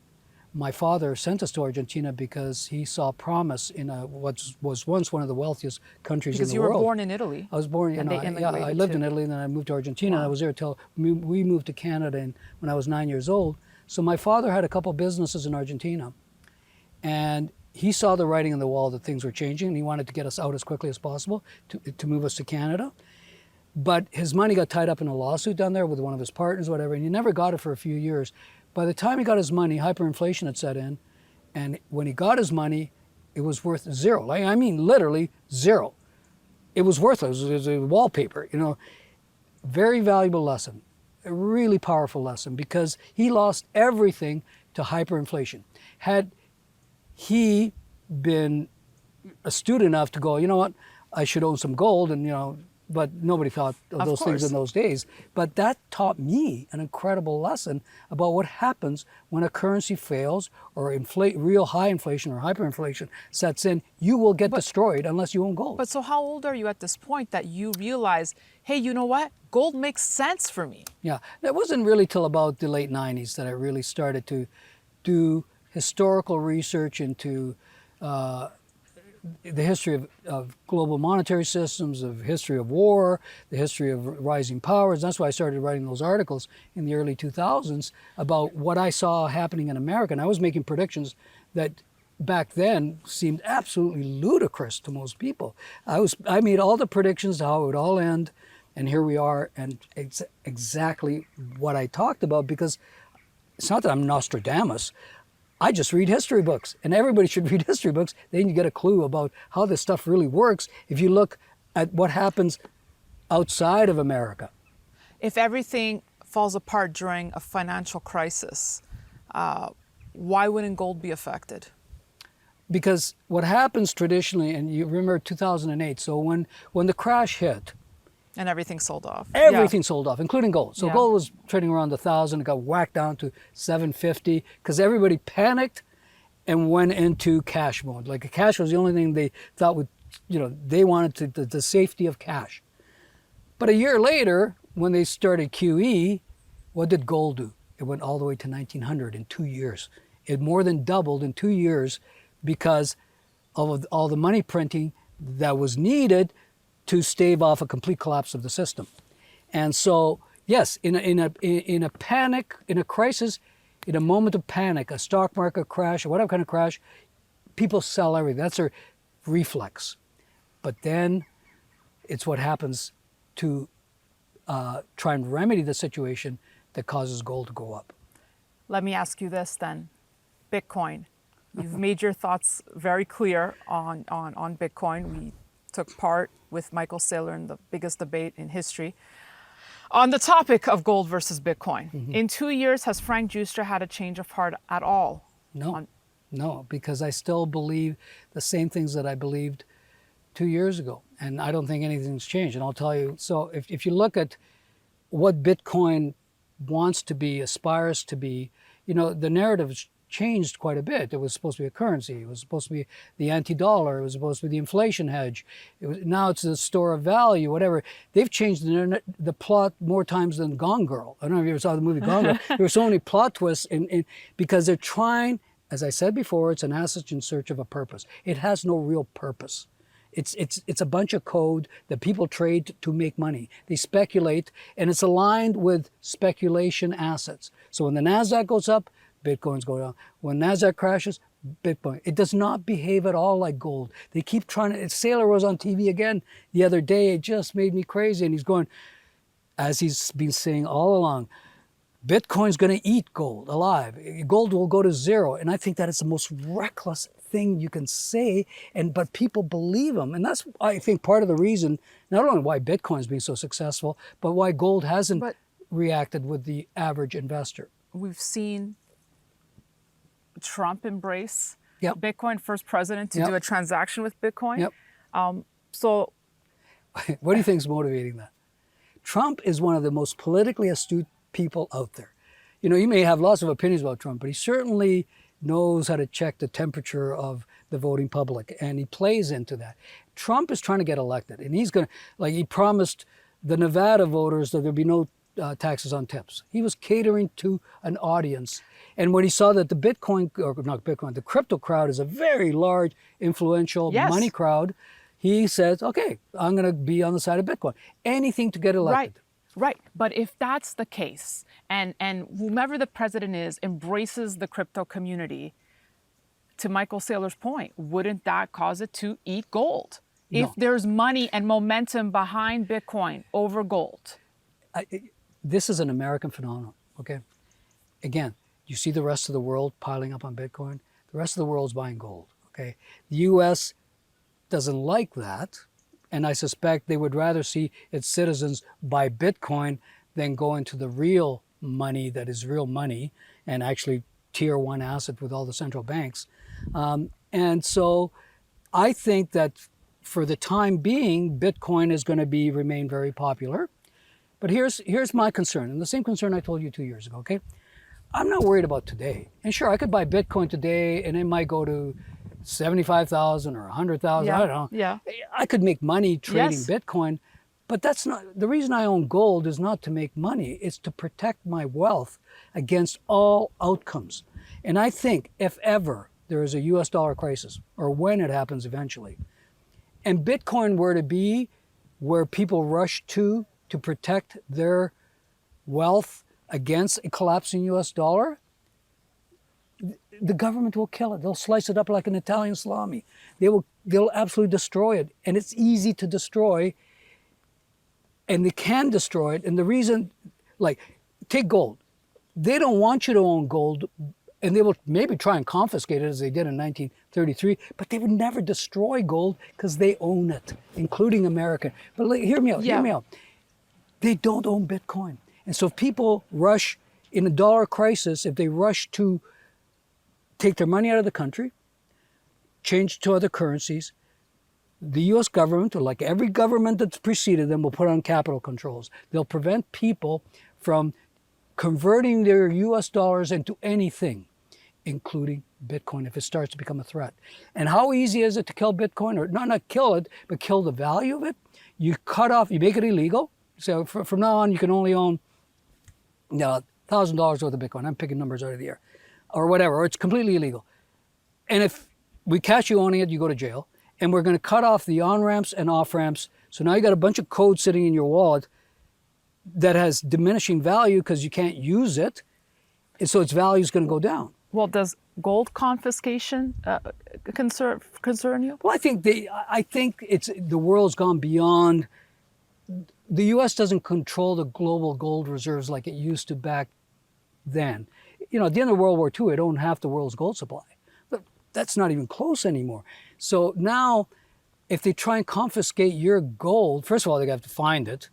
My father sent us to Argentina because he saw promise in what was once one of the wealthiest countries in the world. Because you were born in Italy. I was born, I lived in Italy, and then I moved to Argentina. Wow. And I was there till we moved to Canada when I was 9 years old. So my father had a couple businesses in Argentina, and he saw the writing on the wall that things were changing, and he wanted to get us out as quickly as possible to move us to Canada. But his money got tied up in a lawsuit down there with one of his partners, whatever, and he never got it for a few years. By the time he got his money, hyperinflation had set in, and when he got his money, it was worth zero. I mean, literally zero. It was worthless. It was a wallpaper, Very valuable lesson, a really powerful lesson, because he lost everything to hyperinflation. Had he been astute enough to go, you know what, I should own some gold, and but nobody thought of those things in those days. But that taught me an incredible lesson about what happens when a currency fails or real high inflation or hyperinflation sets in. You will get destroyed unless you own gold. But so how old are you at this point that you realize, hey, you know what? Gold makes sense for me. Yeah, it wasn't really till about the late 90s that I really started to do historical research into the history of global monetary systems, of history of war, the history of rising powers. That's why I started writing those articles in the early 2000s about what I saw happening in America. And I was making predictions that back then seemed absolutely ludicrous to most people. I made all the predictions to how it would all end, and here we are, and it's exactly what I talked about, because it's not that I'm Nostradamus. I just read history books, and everybody should read history books. Then you get a clue about how this stuff really works if you look at what happens outside of America. If everything falls apart during a financial crisis, why wouldn't gold be affected? Because what happens traditionally, and you remember 2008, so when the crash hit, and everything sold off. Everything sold off, including gold. So gold was trading around 1,000. It got whacked down to 750 because everybody panicked and went into cash mode. Like cash was the only thing they thought would, they wanted the safety of cash. But a year later, when they started QE, what did gold do? It went all the way to 1,900 in 2 years. It more than doubled in 2 years because of all the money printing that was needed to stave off a complete collapse of the system. And so, yes, in a panic, in a crisis, in a moment of panic, a stock market crash or whatever kind of crash, people sell everything. That's their reflex. But then it's what happens to try and remedy the situation that causes gold to go up. Let me ask you this then. Bitcoin. You've made your thoughts very clear on Bitcoin. We took part with Michael Saylor in the biggest debate in history on the topic of gold versus Bitcoin. Mm-hmm. In 2 years, has Frank Giustra had a change of heart at all? No, because I still believe the same things that I believed 2 years ago. And I don't think anything's changed. And I'll tell you, so if you look at what Bitcoin wants to be, aspires to be, you know, the narrative has changed quite a bit. It was supposed to be a currency. It was supposed to be the anti-dollar. It was supposed to be the inflation hedge. Now it's a store of value, whatever. They've changed the plot more times than Gone Girl. I don't know if you ever saw the movie Gone Girl. There were so many plot twists because they're trying, as I said before, it's an asset in search of a purpose. It has no real purpose. It's a bunch of code that people trade to make money. They speculate, and it's aligned with speculation assets. So when the NASDAQ goes up, Bitcoins go down. When NASDAQ crashes, Bitcoin. It does not behave at all like gold. They keep trying to, Saylor was on TV again the other day. It just made me crazy. And he's going, as he's been saying all along, Bitcoin's going to eat gold alive. Gold will go to zero. And I think that is the most reckless thing you can say, but people believe him. And that's, I think, part of the reason, not only why Bitcoin's been so successful, but why gold hasn't reacted with the average investor. We've seen Trump embrace Bitcoin, first president to do a transaction with Bitcoin. So what do you think is motivating that? Trump is one of the most politically astute people out there. You know, you may have lots of opinions about Trump, but he certainly knows how to check the temperature of the voting public, and he plays into that. Trump is trying to get elected, and he's going to, like, he promised the Nevada voters that there'd be no taxes on tips. He was catering to an audience. And when he saw that the Bitcoin, or not Bitcoin, the crypto crowd is a very large, influential money crowd, he says, okay, I'm going to be on the side of Bitcoin. Anything to get elected. Right. But if that's the case, and whomever the president is embraces the crypto community, to Michael Saylor's point, wouldn't that cause it to eat gold? No. If there's money and momentum behind Bitcoin over gold. This is an American phenomenon, okay? Again, you see the rest of the world piling up on Bitcoin. The rest of the world's buying gold, okay? The U.S. doesn't like that. And I suspect they would rather see its citizens buy Bitcoin than go into the real money that is real money and actually tier one asset with all the central banks. And so I think that for the time being, Bitcoin is going to remain very popular. But here's my concern, and the same concern I told you 2 years ago, okay? I'm not worried about today. And sure, I could buy Bitcoin today and it might go to 75,000 or 100,000, I don't know. Yeah. I could make money trading Bitcoin, but that's not, the reason I own gold is not to make money, it's to protect my wealth against all outcomes. And I think if ever there is a US dollar crisis, or when it happens eventually, and Bitcoin were to be where people rush to protect their wealth against a collapsing US dollar, the government will kill it. They'll slice it up like an Italian salami. They'll absolutely destroy it. And it's easy to destroy, and they can destroy it. And the reason, like, take gold. They don't want you to own gold, and they will maybe try and confiscate it as they did in 1933, but they would never destroy gold because they own it, including America. But hear me out. They don't own Bitcoin. And so if people rush in a dollar crisis, if they rush to take their money out of the country, change to other currencies, the US government, or like every government that's preceded them, will put on capital controls. They'll prevent people from converting their US dollars into anything, including Bitcoin, if it starts to become a threat. And how easy is it to kill Bitcoin? Or not kill it, but kill the value of it? You cut off, you make it illegal. So from now on, you can only own $1,000 worth of Bitcoin. I'm picking numbers out of the air. Or whatever, or it's completely illegal. And if we catch you owning it, you go to jail. And we're going to cut off the on-ramps and off-ramps. So now you got a bunch of code sitting in your wallet that has diminishing value because you can't use it. And so its value is going to go down. Well, does gold confiscation concern you? Well, I think it's the world's gone beyond. The U.S. doesn't control the global gold reserves like it used to back then. You know, at the end of World War II, it owned half the world's gold supply. But that's not even close anymore. So now, if they try and confiscate your gold, first of all, they have to find it.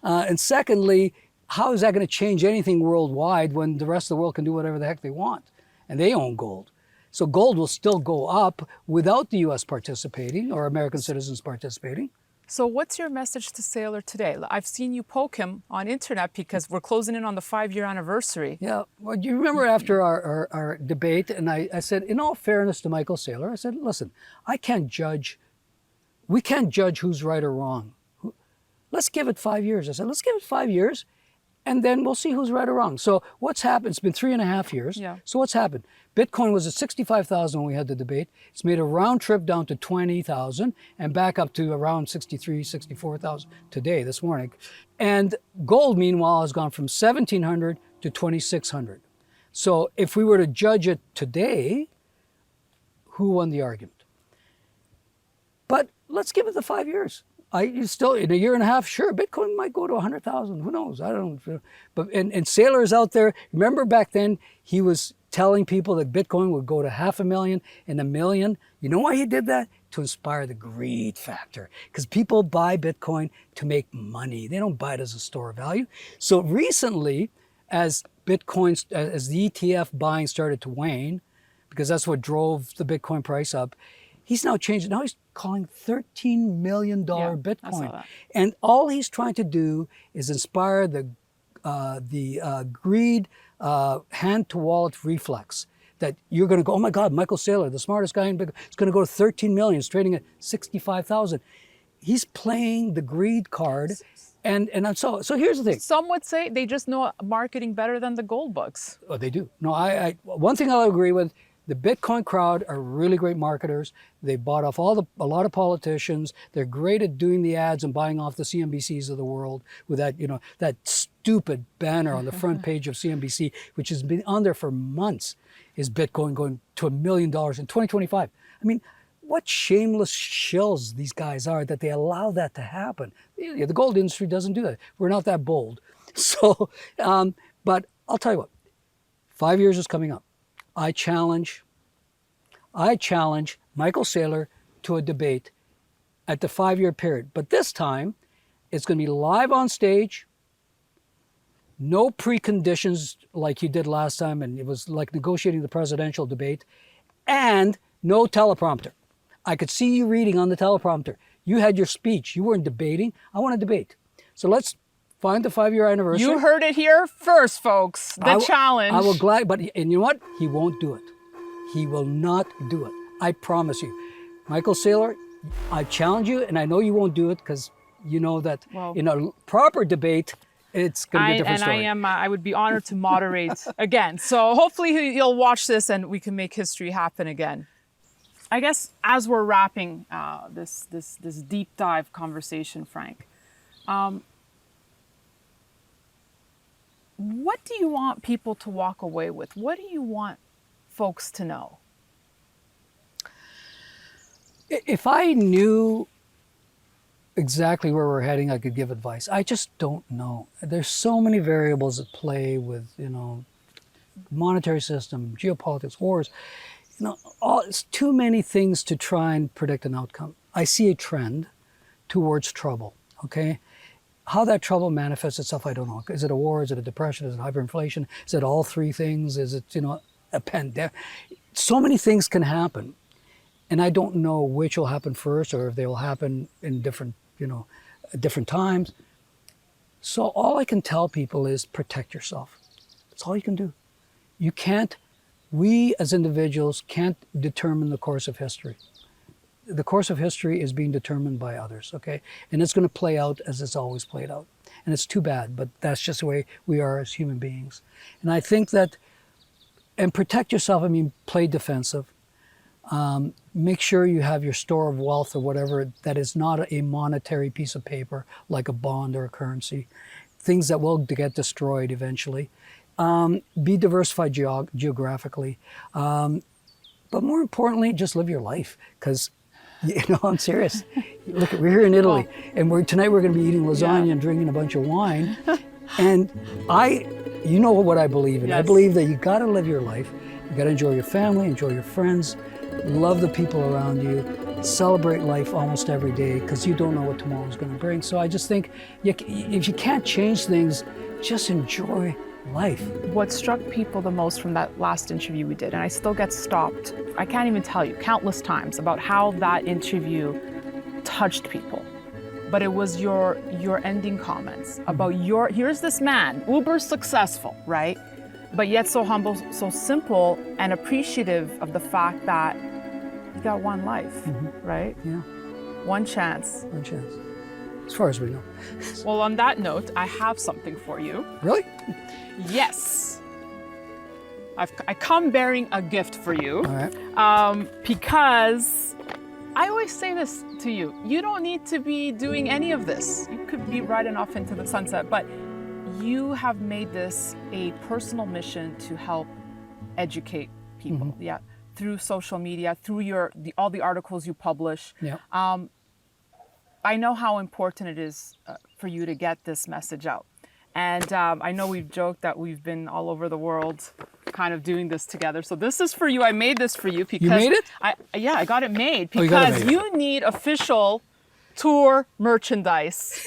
And secondly, how is that going to change anything worldwide when the rest of the world can do whatever the heck they want? And they own gold. So gold will still go up without the U.S. participating or American citizens participating. So what's your message to Saylor today? I've seen you poke him on internet because we're closing in on the 5-year anniversary. Yeah, well, do you remember after our debate, and I said, in all fairness to Michael Saylor, I said, listen, we can't judge who's right or wrong. Let's give it 5 years. I said, let's give it 5 years, and then we'll see who's right or wrong. So what's happened? It's been 3.5 years. Yeah. So what's happened? Bitcoin was at 65,000 when we had the debate. It's made a round trip down to 20,000 and back up to around 63, 64,000 today, this morning. And gold, meanwhile, has gone from 1,700 to 2,600. So if we were to judge it today, who won the argument? But let's give it the 5 years. Still, in a year and a half, sure, Bitcoin might go to 100,000. Who knows? I don't know. But and Saylor is out there. Remember back then, he was telling people that Bitcoin would go to 500,000 and 1 million. You know why he did that? To inspire the greed factor. Because people buy Bitcoin to make money. They don't buy it as a store of value. So recently, as the ETF buying started to wane, because that's what drove the Bitcoin price up, he's now changed it. Now he's calling $13 million Bitcoin. And all he's trying to do is inspire the greed, hand to wallet reflex. That you're going to go, oh my God, Michael Saylor, the smartest guy in Bitcoin, is going to go to 13 million, it's trading at 65,000. He's playing the greed card. And so here's the thing. Some would say they just know marketing better than the gold books. Oh, they do. No, one thing I'll agree with, the Bitcoin crowd are really great marketers. They bought off a lot of politicians. They're great at doing the ads and buying off the CNBCs of the world with that, that stupid banner on the front page of CNBC, which has been on there for months, is Bitcoin going to $1 million in 2025. I mean, what shameless shills these guys are that they allow that to happen. The gold industry doesn't do that. We're not that bold. So, but I'll tell you what, 5 years is coming up. I challenge Michael Saylor to a debate at the 5-year period. But this time, it's going to be live on stage, no preconditions like you did last time, and it was like negotiating the presidential debate, and no teleprompter. I could see you reading on the teleprompter. You had your speech. You weren't debating. I want to debate. So let's find the 5-year anniversary. You heard it here first, folks. The challenge. I will and you know what? He won't do it. He will not do it. I promise you. Michael Saylor, I challenge you, and I know you won't do it because you know that in a proper debate, it's going to be a different story. And I would be honored to moderate again. So hopefully he'll watch this and we can make history happen again. I guess as we're wrapping this deep dive conversation, Frank, what do you want people to walk away with? What do you want folks to know? If I knew exactly where we're heading, I could give advice. I just don't know. There's so many variables at play with, monetary system, geopolitics, wars. It's too many things to try and predict an outcome. I see a trend towards trouble, okay? How that trouble manifests itself, I don't know. Is it a war? Is it a depression? Is it hyperinflation? Is it all three things? Is it, a pandemic? So many things can happen. And I don't know which will happen first or if they will happen in different times. So all I can tell people is protect yourself. That's all you can do. We as individuals can't determine the course of history. The course of history is being determined by others, okay? And it's going to play out as it's always played out. And it's too bad, but that's just the way we are as human beings. And I think that, and protect yourself, play defensive. Make sure you have your store of wealth or whatever that is not a monetary piece of paper like a bond or a currency. Things that will get destroyed eventually. Be diversified geographically. But more importantly, just live your life. Because, I'm serious. Look, we're here in Italy, and tonight we're going to be eating lasagna and drinking a bunch of wine. And you know what I believe in. Yes. I believe that you got to live your life. You got to enjoy your family, enjoy your friends, love the people around you, celebrate life almost every day, because you don't know what tomorrow's going to bring. So I just think if you can't change things, just enjoy life. What struck people the most from that last interview we did, and I still get stopped, I can't even tell you, countless times about how that interview touched people. But it was your ending comments about here's this man, uber successful, right? But yet so humble, so simple, and appreciative of the fact that you got one life, right? Yeah. One chance. One chance. As far as we know. Well, on that note, I have something for you. Really? Yes. I come bearing a gift for you. All right. Because I always say this to you. You don't need to be doing any of this. You could be riding off into the sunset, but you have made this a personal mission to help educate people. Yeah. Through social media, through all the articles you publish. Yeah. I know how important it is for you to get this message out. And I know we've joked that we've been all over the world kind of doing this together. So this is for you. I made this for you because... You made it? I got it made Oh, you got it because made. you need official tour merchandise.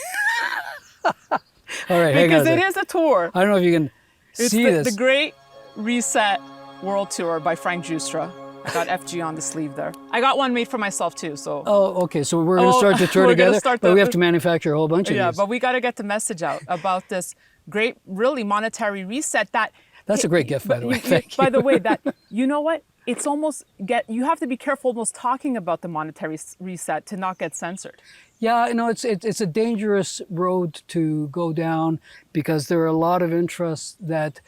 All right, hang on Because a it sec. is a tour. I don't know if you can It's see this. the Great Reset World Tour by Frank Giustra. I got FG on the sleeve there. I got one made for myself too, so... Oh, okay. So we're going to start the tour we're gonna together, start but we have to manufacture a whole bunch of Yeah, these. but we got to get the message out about this great, really monetary reset that... That's a great gift, by the way. Thank By you. the way, that, you know what? It's almost you have to be careful almost talking about the monetary reset to not get censored. Yeah, it's a dangerous road to go down because there are a lot of interests that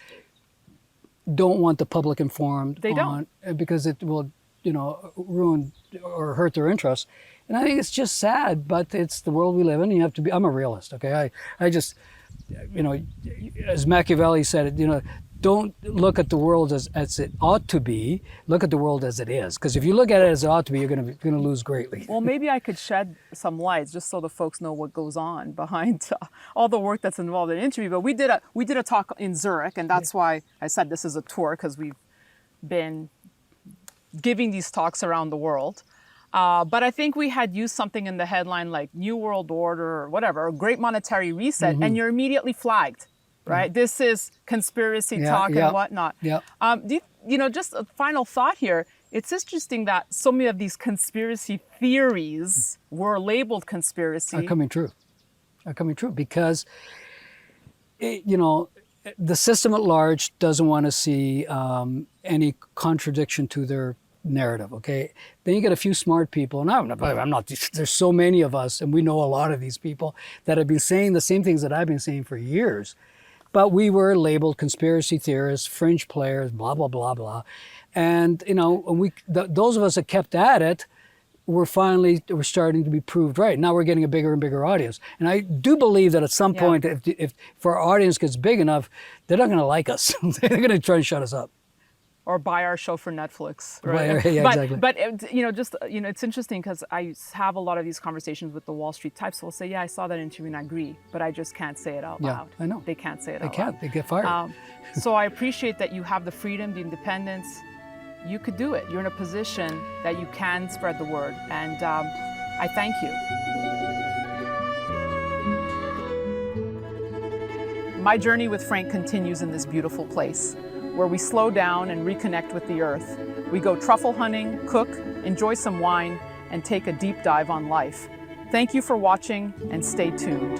don't want the public informed. They don't. Because it will, ruin or hurt their interests. And I think it's just sad, but it's the world we live in. You have to be. I'm a realist, okay? I just, as Machiavelli said it, don't look at the world as it ought to be. Look at the world as it is. Because if you look at it as it ought to be, you're going to lose greatly. Well, maybe I could shed some lights just so the folks know what goes on behind all the work that's involved in the interview. But we did a talk in Zurich, and that's why I said this is a tour, because we've been giving these talks around the world. But I think we had used something in the headline like New World Order or whatever, a great monetary reset, and you're immediately flagged, right? This is conspiracy talk and whatnot. Yeah. Just a final thought here. It's interesting that so many of these conspiracy theories were labeled conspiracy. Are coming true because, the system at large doesn't want to see any contradiction to their narrative, okay? Then you get a few smart people, and I'm not, there's so many of us, and we know a lot of these people that have been saying the same things that I've been saying for years. But we were labeled conspiracy theorists, fringe players, blah, blah, blah, blah. And, those of us that kept at it, we're starting to be proved right. Now we're getting a bigger and bigger audience. And I do believe that at some point, if our audience gets big enough, they're not going to like us. They're going to try to shut us up. Or buy our show for Netflix, right? Right, yeah, exactly. But it's interesting because I have a lot of these conversations with the Wall Street types who will say, yeah, I saw that interview and I agree, but I just can't say it out loud. I know. They can't say it out loud. They can't. They get fired. So I appreciate that you have the freedom, the independence. You could do it. You're in a position that you can spread the word. And I thank you. My journey with Frank continues in this beautiful place, where we slow down and reconnect with the earth. We go truffle hunting, cook, enjoy some wine, and take a deep dive on life. Thank you for watching, and stay tuned.